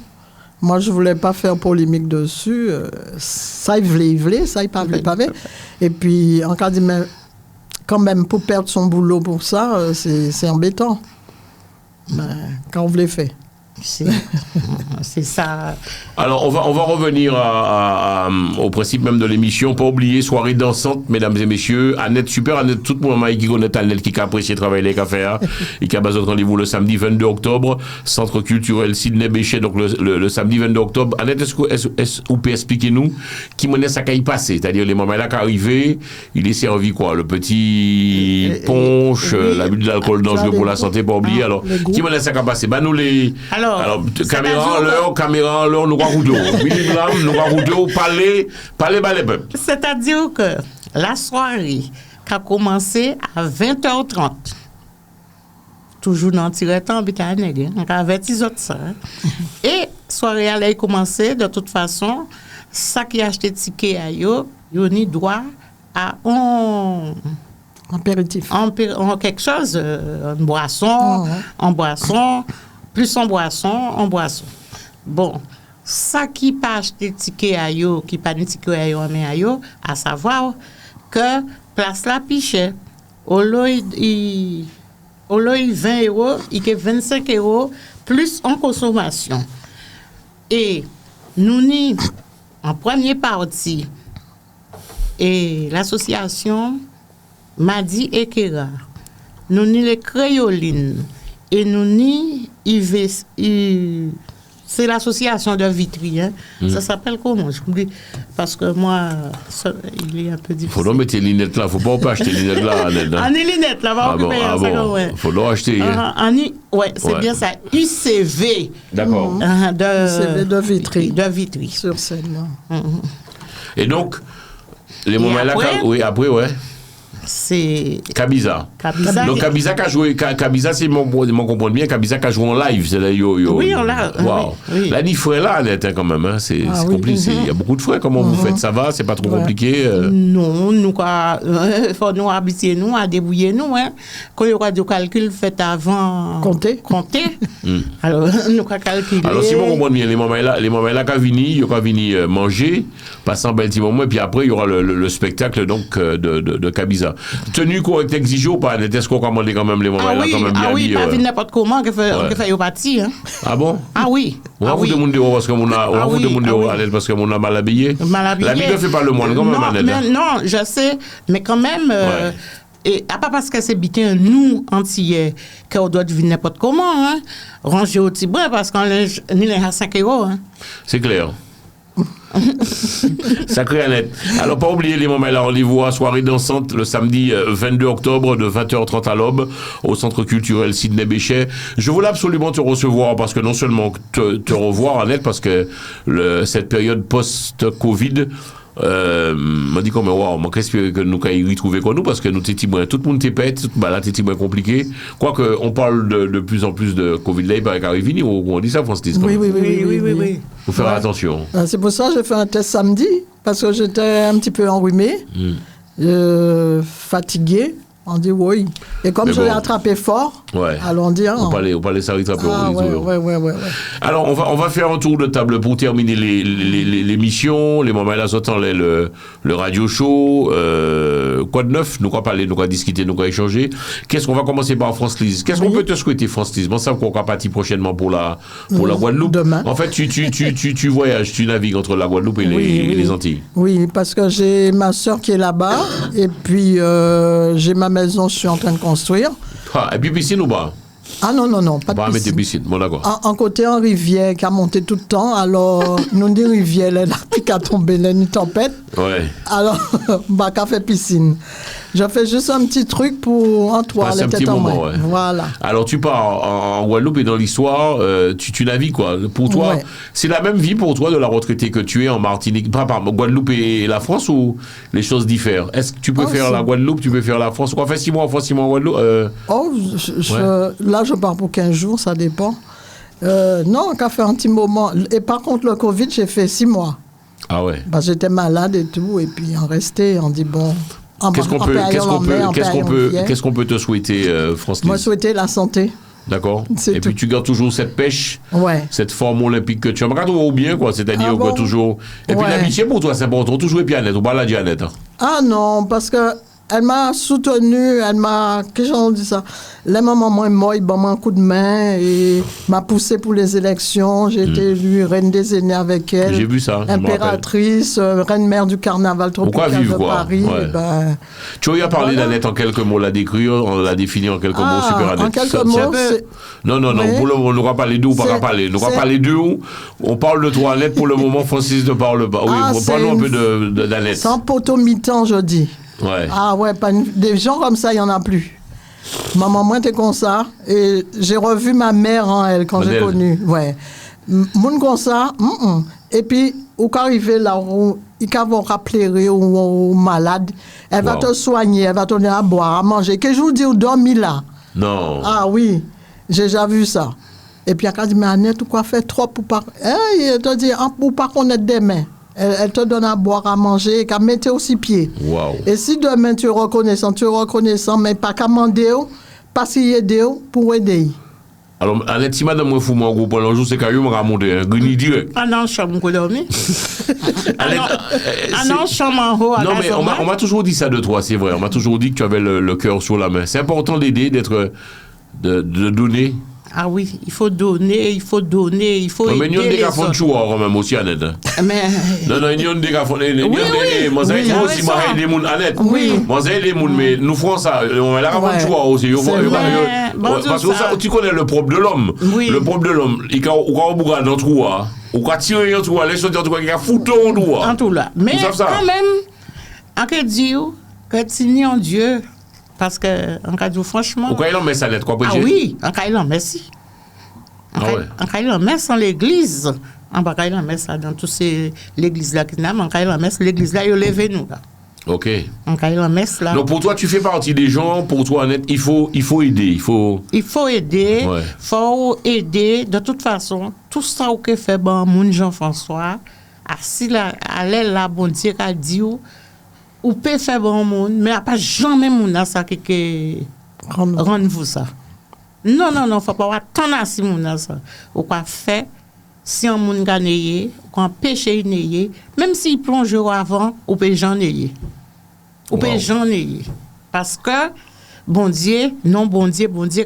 Moi, je ne voulais pas faire polémique dessus. Ça, il voulait, ça, il pas voulait. Et puis, en cas de... Mais, quand même, pour perdre son boulot pour ça, c'est embêtant. Mais, quand on voulait faire. C'est ça. Alors, on va revenir au principe même de l'émission. Pas oublier, soirée dansante, mesdames et messieurs. Annette, super Annette, tout le monde qui connaît Annette, qui a apprécié travailler les cafés, et qui a besoin de rendez-vous le samedi 22 octobre, Centre culturel Sidney Béchet, donc le samedi 22 octobre. Annette, est-ce que vous pouvez expliquer nous qui menait ça qui passé? C'est-à-dire, les moments là qui arrivaient, il est servi quoi? Le petit punch, l'abus de l'alcool dangereux pour la santé, pas oublier. Alors, qui menait ça qui passé? Bah, nous les. Alors, caméra en l'heure, nous avons nous avons parler, peuple. C'est-à-dire que la soirée qui a commencé à 20h30, toujours dans le tiré-temps, on a averti autres ça. Et soirée allait commencer, de toute façon, ça qui a acheté ticket à eux, ils ont droit à un apéritif. Quelque chose, une boisson, en boisson. Plus en boisson. Bon, ça qui pas acheter ticket à yo, qui pas de ticket à yo, mais à yo, à savoir que place la piche, au lieu 20 €, il y a 25 € plus en consommation. Et nous ni en première partie, et l'association Madi et Kera, nous ni les créolines, et nous ni c'est l'association de Vitry. Hein. Ça s'appelle comment? Je dis, parce que moi, il est un peu difficile. Il faut mettre les lunettes là. Il ne faut pas acheter les lunettes là. En les lunettes là, va occuper ça. Il faut acheter. Oui, c'est bien ça. UCV. D'accord. UCV de Vitry. De Vitry. Sur scène. Et donc, les moments là, oui, après, ouais. C'est Kabiza. Donc Kabiza qui a joué, Kabiza c'est mon comprendre bien, Kabiza qui a joué en live, c'est là Oui, en live. Wow. Oui. Là, il frère là, Annette, quand même, hein. C'est compliqué. Il y a beaucoup de frères. Comment vous faites? Ça va? C'est pas trop compliqué? Non, nous faut nous habituer nous à débrouiller nous, hein. Quand il y aura du calcul fait avant compter. Alors nous calculer. Alors si on comprend bien, les moments là qui viennent manger, passer un petit moment, et puis après il y aura le spectacle donc de Kabiza. Tenue correcte exigée ou pas? Est-ce qu'on commande quand même les moments là quand même bien? Ah oui, pas n'importe comment que fait au parti, hein. Ah bon? Ah oui. On vous demande parce que parce que mon a mal habillé. L'habit ne fait pas le moine quand même. Non, je sais, mais quand même. Et pas parce que c'est bien nous entiers qu'on doit deviner n'importe comment, hein. Ranger au petit bras parce qu'on est à 5 €. Hein. C'est clair. Sacré Annette. Alors, pas oublier les moments, là, rendez-vous à soirée dansante le samedi 22 octobre de 20h30 à l'aube au Centre culturel Sidney Bechet. Je voulais absolument te recevoir parce que non seulement te revoir, Annette, parce que cette période post-Covid, m'a dit comme wow, moi qu'espère que nous y retrouver comme nous parce que nous t'étions tout le monde t'est pète, là t'étais moins compliqué. Quoique on parle de plus en plus de Covid là, il paraît qu'arrive on dit ça Francis. Oui. Faut faire attention. C'est pour ça que j'ai fait un test samedi parce que j'étais un petit peu enrhumé, fatigué. On dit oui. Et comme je l'ai attrapé fort, alors on dit on parlait ça rattraper. Ouais. Alors on va faire un tour de table pour terminer l'émission, les moments là sortant le radio show, quoi de neuf, nous quoi parler, nous quoi discuter, nous quoi échanger. Qu'est-ce qu'on va commencer par France Lise? Qu'est-ce qu'on peut te souhaiter France Lise? Bon ça qu'on va partir prochainement pour la Guadeloupe. Demain. En fait tu voyages, tu navigues entre la Guadeloupe et les Antilles. Oui, parce que j'ai ma sœur qui est là-bas et puis j'ai ma maison, je suis en train de construire. Et puis piscine ou pas? Ah non, pas de piscine. Mettre piscine, bon d'accord. En côté en rivière qui a monté tout le temps, alors nous dit rivière, là, puis qu'à tomber, là, une tempête. Ouais. Alors, bah, qu'à fait piscine. Je fais juste un petit truc pour en toi, les têtes en main. Voilà. Alors tu pars en Guadeloupe et dans l'histoire, tu navigues quoi. Pour toi, c'est la même vie pour toi de la retraitée que tu es en Martinique, pas Guadeloupe et la France ou les choses diffèrent? Est-ce que tu peux faire la Guadeloupe, tu peux faire la France? Quoi, fait 6 mois en Guadeloupe Là, je pars pour 15 jours, ça dépend. Non, qu'à faire un petit moment. Et par contre, le Covid, j'ai fait 6 mois. Ah ouais. Bah, j'étais malade et tout, et puis on restait, on dit bon. Qu'est-ce qu'on peut te souhaiter, France Lise? Moi, souhaiter la santé. D'accord. Et puis tu gardes toujours cette pêche, cette forme olympique que tu as. Ou bien, quoi, c'est-à-dire que toujours. Et puis l'amitié pour toi, c'est important. Toujours et puis Annette, ou pas la Annette. Ah non, parce que elle m'a soutenue, qu'est-ce qu'on dit ça? Les mamans, moi, il m'a un coup de main et m'a poussé pour les élections. J'ai été élue reine des aînés avec elle. J'ai vu ça. Impératrice, reine-mère du carnaval tropical de Paris. Ben, tu as parlé d'Annette en quelques mots, la décrire, on l'a définie en quelques mots, super Annette. En quelques mots, Non, pour le moment, on n'aura pas les deux, on ne parler. On n'aura pas les deux, on parle de toi, Annette, pour le moment, Francis ne parle pas. Oui, parlons un peu d'Annette. Sans poteau mi-temps, je dis. Ouais. Ah ouais, des gens comme ça, il n'y en a plus. Maman, moi, t'es comme ça. Et j'ai revu ma mère en elle quand j'ai connu. Ouais. Moun comme ça. Et puis, où qu'arriver là, il va rappeler aux malades. Elle va te soigner, elle va te donner à boire, à manger. Que je vous dis, vous dormez là. Non. Ah oui, j'ai déjà vu ça. Et puis, elle a dit, mais Annette, tu quoi faire trop pour pas. Elle te dit, pour pas connaître des mains. Elle te donne à boire, à manger, et qu'à mettre aussi pied. Wow. Et si demain tu es reconnaissant, mais pas qu'à demander, pas s'y aider pour aider. Alors, Annette, si madame me fout mon groupe, un jour, c'est qu'à m'a monté un grigny direct. Ah non, chambre, vous dormez. Ah non, chambre en haut. Non, mais on m'a toujours dit ça de toi, c'est vrai. On m'a toujours dit que tu avais le cœur sur la main. C'est important d'aider, de donner. Ah oui, il faut donner, il faut aider mais il y a des gars qui font choix même aussi, Annette. Mais... Non, il y a des gars qui font... Moi, aussi, moi, j'ai des gens, Annette. Moi, j'ai des gens, mais nous ferons ça. On a choix aussi. Parce que tu connais le propre de l'homme. Le propre de l'homme. Il y a un bouga dans le trou. Il y a tiré un trou, les choses dans le trou, il y a foutu en trou. En tout là. Mais quand même, en que Dieu, que tu n'y en Dieu... Parce que, en cas de franchement... Pourquoi il en met ça, Annette, quoi, Ah oui, en cas il en met si. En cas il en met sans l'église. En cas il en met ça dans toutes l'église là qui n'a, en cas il en met l'église là, il lève nous là. Ok. En cas il en met là. Donc pour toi, tu fais partie des gens, pour toi, Annette, il faut aider, il faut aider. Faut aider. De toute façon, tout ça que fait mon Jean-François, assis là, aller là, bon Dieu, qu'a dit ou peut faire bon monde, mais à pas jamais moun ça que rendre vous ça. Non, faut pas attendre si moun ça. Ou quoi faire si un moun gagner, ou péché neye, même s'il plonge avant, ou peut j'en ayé. Ou peut j'en ayé. Parce que bon Dieu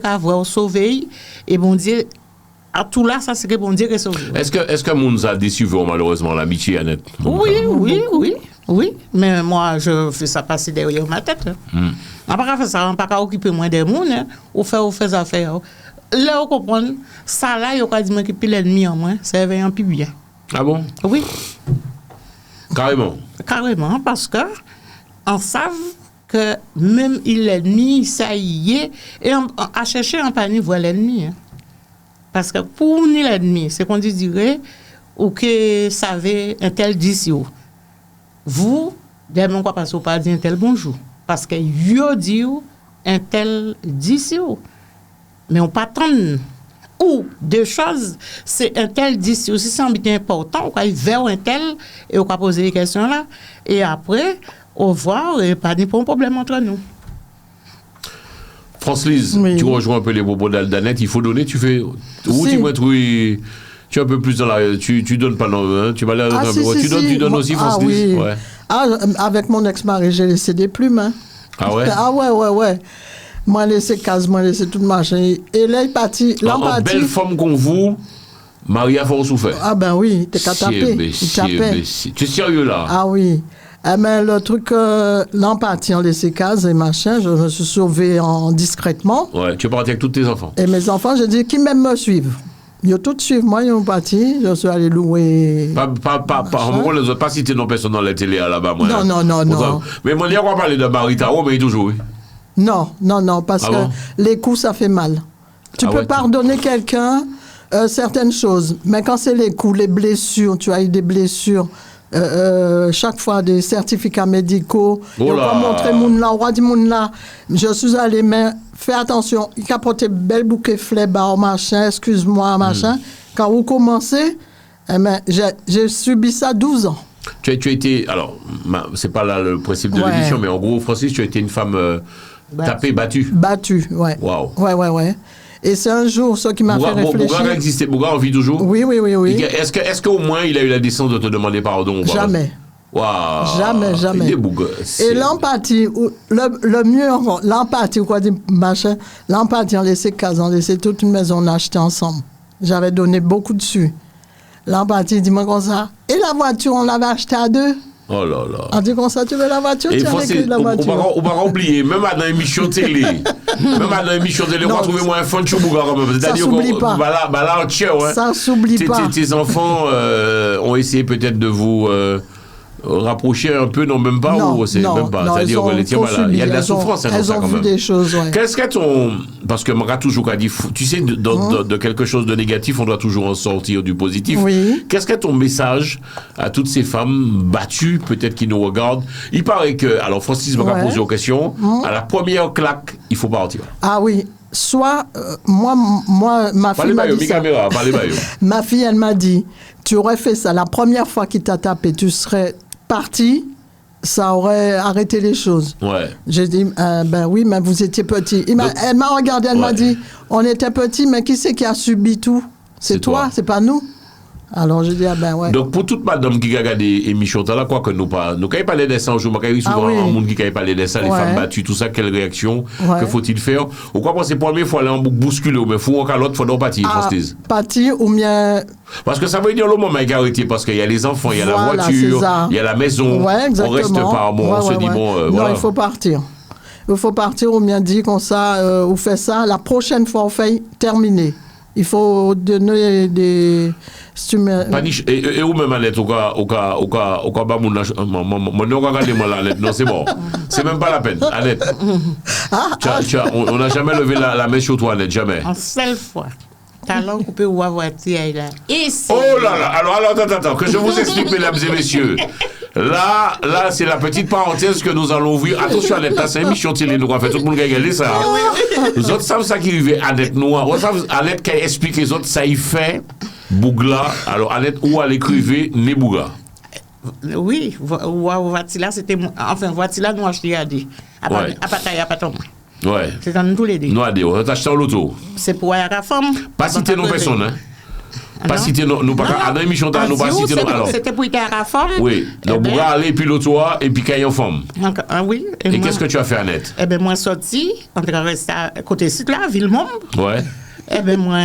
qu'a voir sauver et bon Dieu à tout là, ça c'est que bon Dieu qui sauve. Est-ce que moun a déçu malheureusement l'amitié, Annette? Oui, mais moi, je fais ça passer derrière ma tête. On ne peut pas faire ça, on ne peut pas occuper moins des gens, ou faire des affaires. Là, vous comprenez, ça là, il y a dit que l'ennemi en moi, c'est un peu bien. Ah bon? Oui. Carrément. Carrément, parce que on savent que même l'ennemi, ça y est, et on a cherché un panier voir l'ennemi. Hein. Parce que pour nous, l'ennemi, c'est qu'on dirait, ou que savez un tel d'ici. Vous, dès mon quoi parce qu'on pas dit un tel bonjour. Parce que yo dit un tel d'ici. Mais on pas attendre. Ou deux choses, c'est un tel d'ici. Si c'est un bien important, on va aller vers un tel et on va poser les questions là. Et après, on voit, et pas de problème entre nous. France-Lise, oui. Tu rejoins un peu les propos d'Annette, il faut donner, tu fais... Où tu m'as trouvé... Tu es un peu plus dans la... Tu donnes pas... Non, hein, tu m'as l'air... Tu donnes aussi, France-Lise. Oui. Ouais. Avec mon ex-mari, j'ai laissé des plumes. Hein. Ah ouais? Ouais. Moi, laissé case, moi, laissé tout machin. Et là, il partit. En belle femme qu'on vous, Maria fort souffert. Ah ben oui, t'es qu'à taper. Tu es sérieux là? Ah oui. Mais le truc, l'empathie, on laissé case et machin, je me suis sauvée discrètement. Ouais, tu es parti avec tous tes enfants. Et mes enfants, j'ai dit, qui même me suivent? Ils ont tous suivi moi, ils ont parti, je suis allé louer. Pas citer non personne dans la télé là-bas, moi. Non. Mais moi, il y a quoi parler de Maritaro, mais toujours. Non, parce que les coups, ça fait mal. Tu peux pardonner quelqu'un certaines choses, mais quand c'est les coups, les blessures, tu as eu des blessures, chaque fois des certificats médicaux, on va montrer on va dire là, je suis allé, mais fais attention, il a porté bel bouquet fleurs, machin, excuse-moi, machin. Quand vous commencez, j'ai subi ça 12 ans. Tu as été, alors, c'est pas là le principe de l'émission, mais en gros, Francis, tu as été une femme tapée, battue. Battue, ouais. Waouh. Ouais. Et c'est un jour, ce qui m'a fait réfléchir. Bouga a existé, Bouga en vit toujours? Oui. Est-ce qu'au moins il a eu la décence de te demander pardon? Jamais. Wow. Jamais. Et l'empathie, le mieux encore, l'empathie, quoi dire, machin, l'empathie, on laissait case, on laissait toute une maison, on a acheté ensemble. J'avais donné beaucoup dessus. L'empathie, dis-moi comme ça. Et la voiture, on l'avait achetée à 2. Oh là là. On dit comme ça, tu veux la voiture, tu as les clés de la voiture. On va oublier, même dans l'émission télé, on va trouver moins un fond de Choubouga quand même. Ça s'oublie pas. Là, ça s'oublie pas. Tes enfants ont essayé peut-être de vous rapprocher un peu, non, même pas, ou c'est même pas. C'est-à-dire il y a de la souffrance, elles ça ont quand vu même. Des choses, ouais. Qu'est-ce que parce que Mara toujours a dit, tu sais, de quelque chose de négatif, on doit toujours en sortir du positif. Oui. Qu'est-ce que ton message à toutes ces femmes battues, peut-être qui nous regardent? Il paraît que, alors Francis m'a posé une question, à la première claque, il faut partir. Ah oui. Soit, moi, ma fille m'a dit ça. Ma fille, elle m'a dit, tu aurais fait ça la première fois qu'il t'a tapé, tu serais parti, ça aurait arrêté les choses. Ouais. J'ai dit, ben oui, mais vous étiez petit. Elle m'a regardé, elle m'a dit, on était petits, mais qui c'est qui a subi tout? C'est toi, c'est pas nous. Alors je dis, ouais. Donc pour toute madame qui regarde des émissions, là, quoi que nous quand il parlait de ça un jour, il y a souvent un monde qui parlait de ça, les femmes battues, tout ça, quelle réaction, que faut-il faire? Ou quoi, c'est la première fois, aller en bousculer, mais faut encore l'autre, faut donc partir, Francis. Partir ou bien. Parce que ça veut dire le moment est arrêté, parce qu'il y a les enfants, il y a la voiture, il y a la maison, on reste pas, on se dit, non, il faut partir. Il faut partir ou bien dire comme ça, ou fait ça, la prochaine fois, on fait terminer. Il faut donner des... Et où même Annette, au cas, non, c'est bon. C'est même pas la peine, Annette. On n'a jamais levé la main sur toi, Annette, jamais. En seule fois. Talon coupé ou à voiture, là. Oh là là, alors, attends, que je vous explique, mesdames et messieurs. Là, c'est la petite parenthèse que nous allons ouvrir. Attention, Annette, c'est une émission télé, nous avons fait tout le monde qui a regardé ça. Les autres savent ça qui arrivait, Annette Noir. Annette qui explique les autres, ça y fait. Bougla, alors Annette, où elle écrivait Nebouga? Oui, Voitila, c'était. Enfin, Voitila, nous achetons à deux. À Pataïa, à Patom. Ouais. C'est dans tous les deux. Nous, on a acheté en loto. C'est pour la femme. Pas citer nos personnes, hein? Pas citer nos. Pas à l'émission, nous pas citer nos. Alors. C'était pour la femme. Oui. Donc, Bougla aller, puis l'autre, et puis qu'il y ait une femme. Oui. Et qu'est-ce que tu as fait, Annette? Eh bien, moi, sorti, on est resté à côté site là, Villemont. Ouais. Eh bien, moi,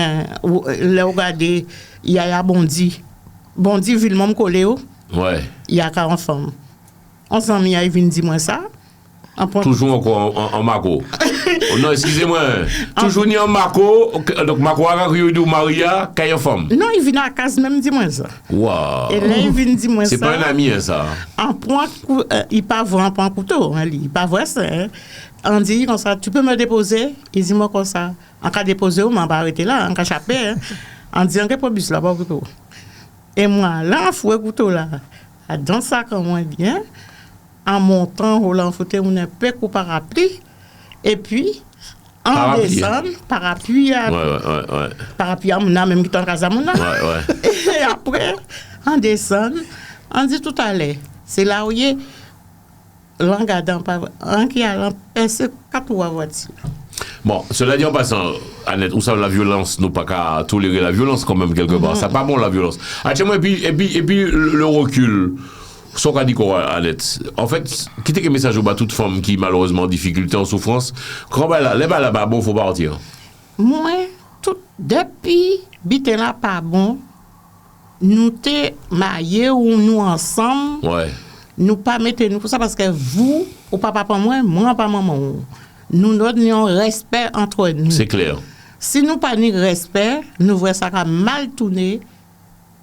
là, regardez, il y a Bondi, Villemont collé. Ouais. Il y a 40 femmes. On s'en mis à venir dire moi ça. Toujours encore en mago. Oh non, excusez-moi. Toujours ni en Marco, donc Marco a eu Maria, Kayan femme. Non, il vient à casa même, dis-moi ça. Waouh. Et là, il vient dis-moi ça. C'est pas un ami, hein, ça. En point, il pas voir en point couteau, hein, il pas voir ça. Hein. On dit comme ça, tu peux me déposer? Il dit moi comme ça. En cas de déposer, on m'a pas arrêté là, en cas chapé. Hein. On dit, on peut bus là, pas couteau. Et moi, là, fouet couteau là, dans ça, comme moi bien, en montant, roulant, fouté, on a peu ou parapluie. Et puis, en descendant, parapluie, parapluie à mon âme, même qui t'en casse à mon âme. Et après, en descendant, on dit tout à l'heure, c'est là où il y a l'engadant, un qui a l'empêché 4 voitures. Bon, cela dit en passant, Annette, où ça la violence, nous pas qu'à tolérer la violence quand même quelque part. Ça pas bon la violence. Et puis le recul. Ce qu'on dit quoi, Annette? En fait, quitter que message au bas toute femme qui malheureusement en difficulté, en souffrance, quand là-bas, bon, faut partir. Moi, depuis, bité là pas bon, nous t'es mariés ou nous ensemble. Ouais. Nous pas mettez nous pour ça parce que vous, ou papa pas moi pas maman. Nous avons un respect entre nous. C'est clair. Si nous pas de respect, nous voyons ça comme mal tourné.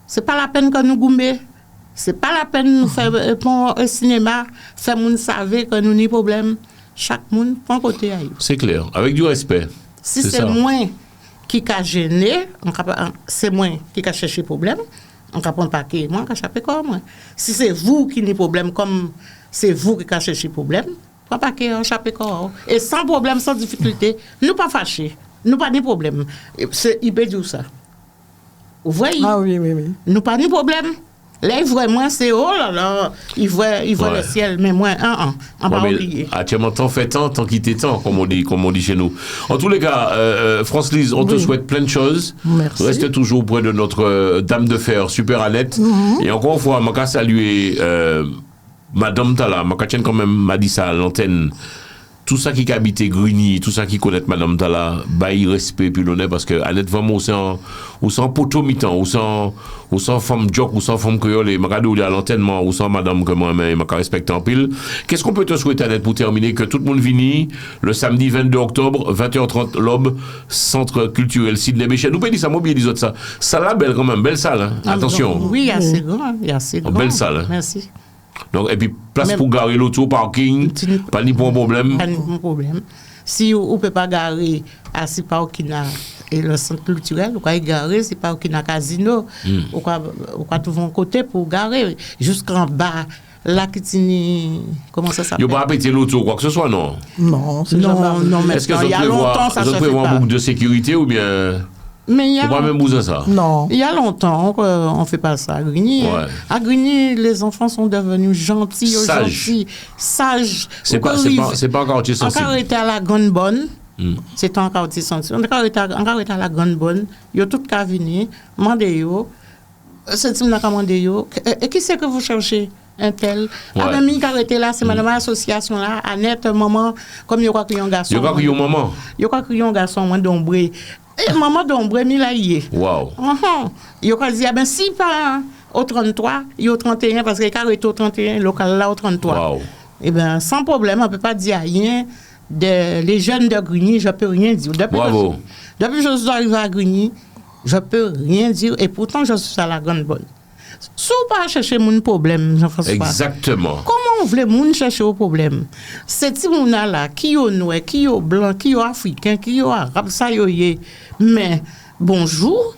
C'est pas la peine que nous goumons. C'est pas la peine de nous faire un cinéma, faire moun savait que nous avons des problèmes. Chaque monde prend côté ailleurs. C'est clair, avec du respect. Si c'est moi qui a gêné, c'est moi qui a cherché problème, on va prendre paquet, moi qui a cherché comme moi. Si c'est vous qui avez problème, comme c'est vous qui a cherché problème, prends paquet, on cherche comme. Et sans problème, sans difficulté, nous pas fâchés, nous pas de problème. Il peut dire ça. Vous voyez? Ah oui. Nous pas de problème. Là, vraiment, c'est oh là là, il voit le ciel, mais moi, on va oublier. Actuellement, tant fait tant quitter tant, comme on dit chez nous. En tous les cas, France-Lise, on te souhaite plein de choses. Merci. Reste toujours auprès de notre dame de fer, super Annette. Et encore une fois, je vais saluer Madame Tala, je quand même m'a dit ça à l'antenne. Tout ça qui habite Grigny, tout ça qui connaît Madame Tala, bail respect puis l'honneur parce que Annette vraiment ou sans poteau mi-temps, ou sans femme joke, ou sans femme créole, et magado à l'antenne, ou sans madame que moi-même, m'a respecté en pile. Qu'est-ce qu'on peut te souhaiter, Annette, pour terminer, que tout le monde vienne le samedi 22 octobre, 20h30, l'Aube, Centre culturel Sidney Béchet. Nous pouvons dire ça, moi, bien dire ça. Salle là, belle quand même, belle salle, hein. Attention. Oui, assez grand, Belle salle. Hein. Merci. Donc, et puis, place pour garer l'auto, parking, pas ni pour un problème. Pas ni pour un problème. Si on ne peut pas garer à si parking et le centre culturel, on peut garer si parking à casino, on peut trouver un côté pour garer jusqu'en bas. Là, comment ça s'appelle? Il n'y a pas péter l'auto, quoi que ce soit, non? Non, c'est non, mais est-ce que il y a longtemps, ça se fait prévoit pas. un boucle de sécurité ou bien... Mais il y a pas même bouger ça. Non. Il y a longtemps qu'on ne fait pas ça à Grigny. Ouais. À Grigny, les enfants sont devenus gentils, sages. C'est pas un quartier sensible. Encore été à la Grande Bonne. C'est un quartier sensible. Encore été à la Grande Bonne. Ils ont tout qu'à venir. Mandez-yo. C'est ce que mandez-yo. Et qui c'est que vous cherchez? Un tel. Ouais. Ah, mais qui a été là, c'est madame l'association là. Annette, maman, comme il y a un garçon. Il y a un maman. Il y a un garçon, moi, d'ombré. Et maman d'ombre, mi la yé. Wow. Il a dit, ben si pas au 33, il y a au 31, parce qu'il y a au 31, local là au 33. Wow. Eh bien, sans problème, on ne peut pas dire rien. Les jeunes de Grigny, je ne peux rien dire. Bravo. Depuis que je suis arrivé à Grigny, je ne peux rien dire. Et pourtant, je suis à la Grande Bonne. Si vous ne pas chercher mon problème, Jean-François. Exactement. Comment on voulait moun chercher au problème? C'est ti moun là qui est noir, qui est blanc, qui est africain, qui est arabe, ça y est. Mais bonjour.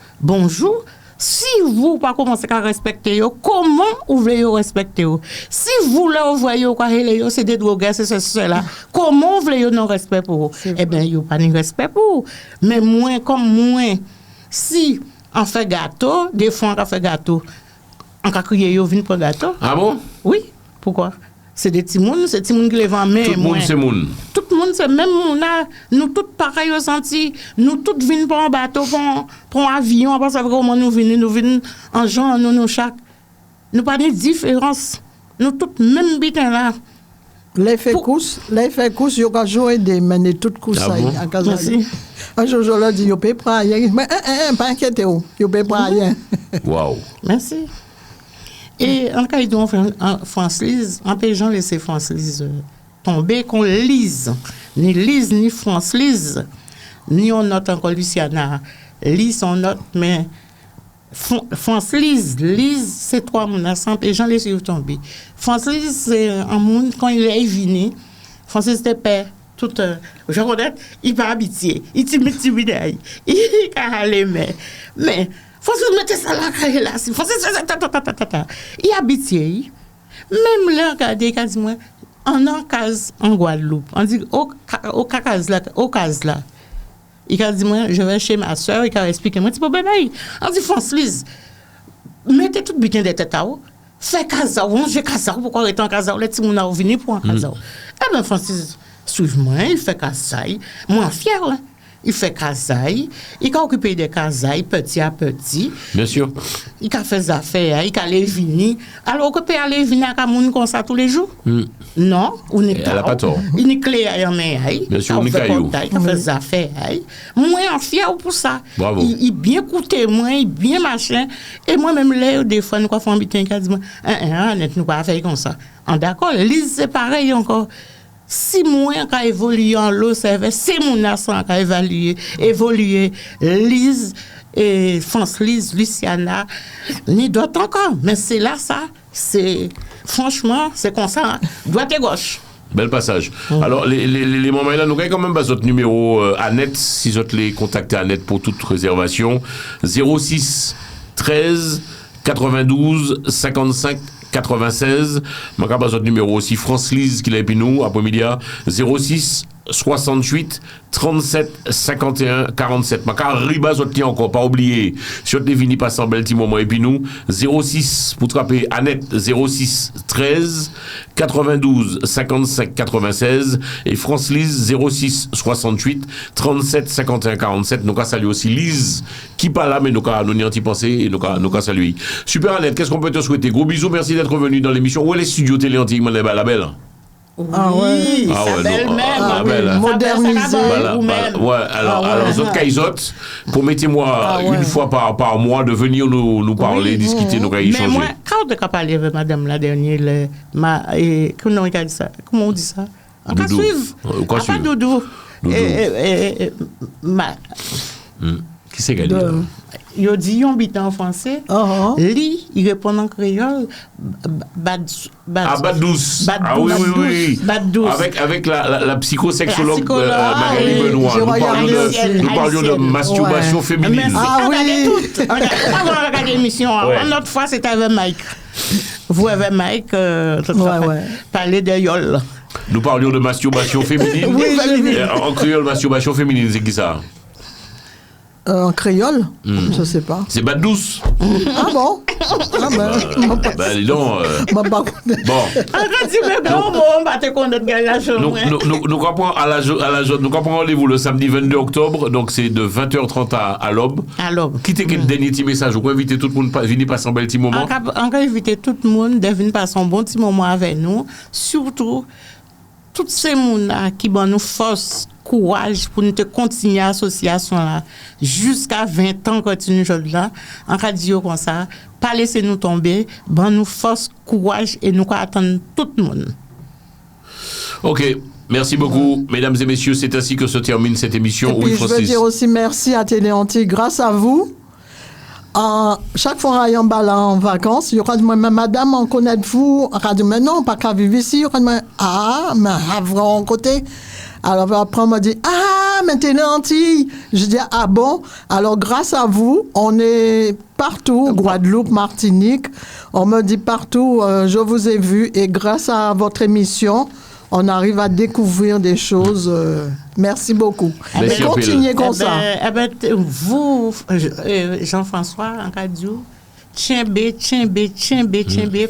Si vous pas commencer à respecter yo, comment vous voulez respecter yo? Si vous là voyez quoi yo c'est des drogués, c'est cela. Comment vous voulez non respect pour? Eh bien, yo pas ni respect pour. Mais moins comme moins si on fait gâteau, des fois on fait gâteau. On a crié, yo vin pour gâteau. Ah bon? Oui. Pourquoi? C'est des petits mouns, c'est des petits mouns qui les vendent. Tout le monde, c'est moun. Tout le monde, c'est même moun. Nous tous pareils au senti. Nous tous venons pour un bateau, pour un avion. Parce que comment nous venons en gens, nous chaque. Nous pas de différence. Nous tous même bitin là. L'effet cousse, il y a joué des mener toutes cousses à casa. Merci. Un jour, je leur dis, il peut pas rien. Mais pas inquiétez vous, il peut pas rien. Wow. Merci. Et en cas de France-Lise, en peu de gens laisser France-Lise tomber, qu'on lise ni Lise, ni France Lise, ni on note encore Luciana. Lise, on note, mais France Lise, c'est trois moun ensemble et j'en les suis tombés. France Lise, c'est un monde, quand il est venu, France Lise était père. Tout, je connais, il va habiter, il timide, il a aller, mais, faut se mettre ça là, faut se il habite, même là, regardez, quasiment, en case en Guadeloupe, on dit, au case là, il a dit, moi, je vais chez ma soeur, il a expliqué, moi, on dit, Françoise, mettez tout bien des têtes à eau, fais casa, on fait casa, pourquoi est en casa, les petits moun a venu pour un casa. Eh bien, Françoise, suivez-moi, il fait casaille. Moi, fier, hein? Il fait casaille. Il a occupé des casailles petit à petit. Bien sûr. Il a fait des affaires, il a allé venir. Alors, on peut aller venir à Cameroun comme ça tous les jours? Non, on n'est pas. Elle n'a pas tort. Il n'est clé à main. Bien sûr, on est caillou. Il a fait des affaires. Moi, je suis fier pour ça. Bravo. Il bien coûté, moi, il bien machin. Et moi-même, là, des fois, nous avons fait un dit, nous pas faire comme ça. D'accord, Lise, c'est pareil encore. Si moi qui évolue en l'eau, c'est mon nation qui a évolué. Lise, et France Lise, Luciana, ni d'autres encore. Mais c'est là, ça. Franchement, c'est comme ça. Droite et gauche. Bel passage. Alors, les moments là, nous avons quand même votre numéro Annette, si vous les contactez Annette pour toute réservation. 06 13 92 55 96. Je vais votre numéro aussi. France Lise qui l'a nous, après-midi, 06 68 37 51 47. Je vais votre encore, pas oublier. Si vous avez pas sans bel petit moment, et puis nous, 06 pour trapper Annette, 06 13 92 55 96 et France Lise 06 68 37 51 47. Nous avons salué aussi Lise qui pas là, mais nous avons y pensé et nous avons salué. Super Annette, qu'est-ce qu'on peut te souhaiter? Gros bisous, merci d'être venu dans l'émission. Où est les studios télé antiques, la belle? Oui, sa belle-mère. Modernisée. Ouais, alors, autres caïsotes, promettez-moi une fois par mois de venir nous parler, discuter, nous échanger. Mais moi, quand on a parlé avec madame la dernière, comment on dit ça? On va suivre. Quoi suivre? Doudou. Qui c'est qu'elle dit? Il dit un bit en français. Li, il répond en créole. Badous. Ah oui. Badous. Avec la psychosexologue Magali Benoît. Nous parlions de masturbation féminine. Ah oui. On va regarder l'émission. Une autre fois, c'était avec Mike. Vous avec Mike, parler de yol. Nous parlions de masturbation féminine. En créole, masturbation féminine, c'est qui ça? En créole? Je ne sais pas. C'est Badous. Ah bon? Dis donc. Bon. Nous comprenons rendez-vous le samedi 22 octobre, donc c'est de 20h30 à l'aube. Qui t'es quel dernier petit message? On peut inviter tout le monde à venir passer un bel petit moment? On peut inviter tout le monde à venir passer un bon petit moment avec nous. Surtout, tous ces gens qui nous force, courage pour nous continuer l'association là jusqu'à 20 ans continue là en radio comme ça, pas laisser nous tomber, nous force, courage et nous attendre tout le monde. OK. Merci beaucoup, mesdames et messieurs. C'est ainsi que se termine cette émission. Et puis, je veux dire aussi merci à Télé Antilles. Grâce à vous, chaque fois qu'on va en vacances, il y aura madame, on connaît vous. On va dire, mais non, pas qu'à vivre ici. Mais avant côté. Alors après, on m'a dit, mais Télé Antilles. Je dis, bon. Alors, grâce à vous, on est partout, Guadeloupe, Martinique. On me dit partout, je vous ai vu. Et grâce à votre émission, on arrive à découvrir des choses. Merci beaucoup. Continuez comme ça. Vous, Jean-François, en radio, tiens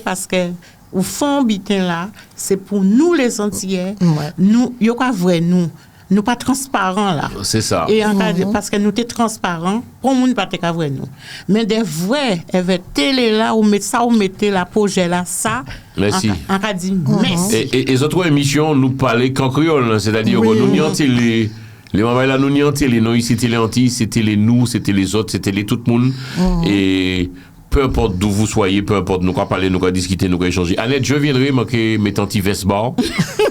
parce que au fond, bitin là, c'est pour nous les Antillais. Nous, il y a vrai nous pas transparents là. C'est ça. Et parce que nous sommes transparents, pour nous pas être vrai nous. Mais des vrais, télé là ou mettez la projet là ça. Merci. On a dit merci. Et les autres émissions nous parlaient qu'en créole, c'est-à-dire que nous n'y les mamans là nous n'y les non ici télé anti, c'était les nous, c'était les autres, c'était les tout le monde et peu importe d'où vous soyez, peu importe, nous allons parler, nous allons discuter, nous allons échanger. Annette, je viendrai manquer mes tantis Vesbar.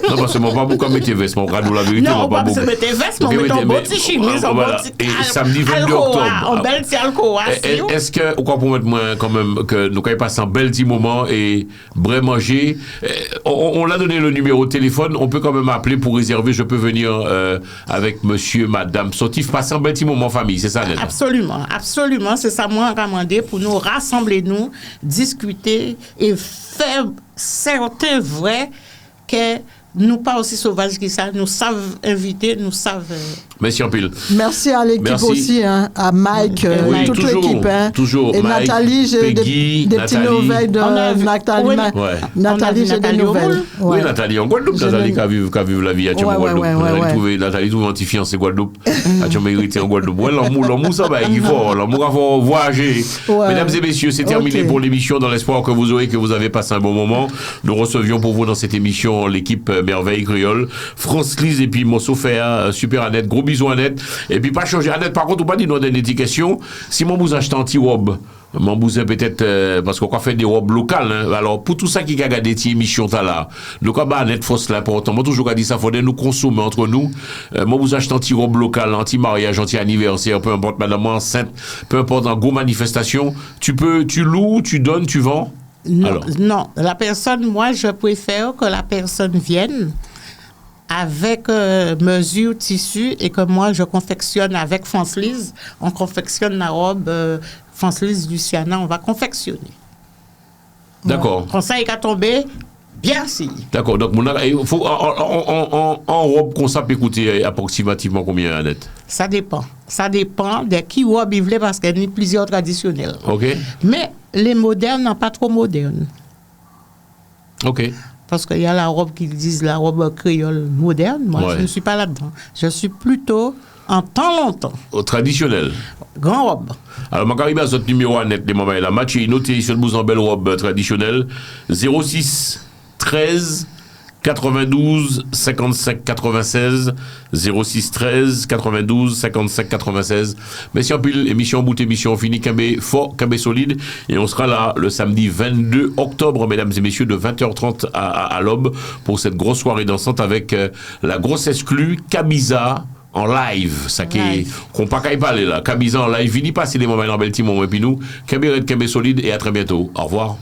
Non, parce que moi, pas beaucoup mettre veste, mon radio, la vérité, Non, moi, pas beaucoup. mettre veste, mais on met un bon petit chemise, un bon petit Et samedi 22 octobre. Un bel petit alcool. Est-ce que, ou quoi pour mettre moins, quand même, que nous avons passé un bel petit moment et vrai manger, on l'a donné le numéro de téléphone, on peut quand même appeler pour réserver, je peux venir avec monsieur, madame Sotif, passer un bel petit moment en famille, c'est ça, Ned? Absolument, absolument, c'est ça, moi, recommandé pour nous rassembler, nous, discuter et faire certains vrais que nous pas aussi sauvages que ça, nous savons inviter, nous savons... Merci en pile. Merci à l'équipe aussi, hein, à Mike, Oui, toute toujours, l'équipe. Hein. toujours. Et Mike, Nathalie, j'ai Peggy, des petites Nathalie. nouvelles de Nathalie. oui, Nathalie, j'ai des Nathalie nouvelles. Oui, Nathalie, en Guadeloupe, Nathalie qui a vécu la vie à Guadeloupe. Nathalie trouve anti-fiancé Guadeloupe. A mérité en Guadeloupe. Ouais, l'amour, ça va, il faut. L'amour, il faut voyager. Mesdames et messieurs, c'est terminé pour l'émission dans l'espoir que vous avez passé un bon moment. Nous recevions pour vous dans cette émission l'équipe Merveille Créole, France Lise et puis Mossofea, super Annette, gros bisous Annette. Et puis pas changer. Annette, par contre, ou pas dire une indication, si mon vous achète anti-robe, mon bousin peut-être parce qu'on fait des robes locales, hein. Alors pour tout ça qui a gardé cette émission là, donc à net force l'important. Moi toujours dit ça, faut nous consommer entre nous. Mon bousin achète anti-robe locale, anti-mariage, anti-anniversaire, peu importe madame enceinte, peu importe en gros manifestation, tu loues, tu donnes, tu vends. Non, la personne, moi je préfère que la personne vienne avec mesure tissu et que moi je confectionne avec France Lise, on confectionne la robe France Lise Luciana, on va confectionner. D'accord. Quand ça est qu'à tomber, bien si. D'accord, donc il faut en robe qu'on peut coûter approximativement combien, Annette? Ça dépend de qui robe il voulait parce qu'il y a plusieurs traditionnels. Ok. Mais les modernes n'ont pas trop modernes. Ok. Parce qu'il y a la robe qu'ils disent la robe créole moderne. Moi, je ne suis pas là-dedans. Je suis plutôt en temps longtemps. Au traditionnel. Grand robe. Alors, je vais arriver à ce numéro à net, les moments là. Match est noté sur le bouton en belle robe traditionnelle. 06 13 92 55 96 06 13 92 55 96. Merci en pile, émission bout, émission finie, Kambé fort, Kambé solide, et on sera là le samedi 22 octobre, mesdames et messieurs, de 20h30 à l'aube pour cette grosse soirée dansante avec la grosse exclue Kabiza en live, ça qui est qu'on pas qu'à y parler là. Kabiza en live, vini passer les moments dans bel petit moment et puis nous, Kambé solide et à très bientôt. Au revoir.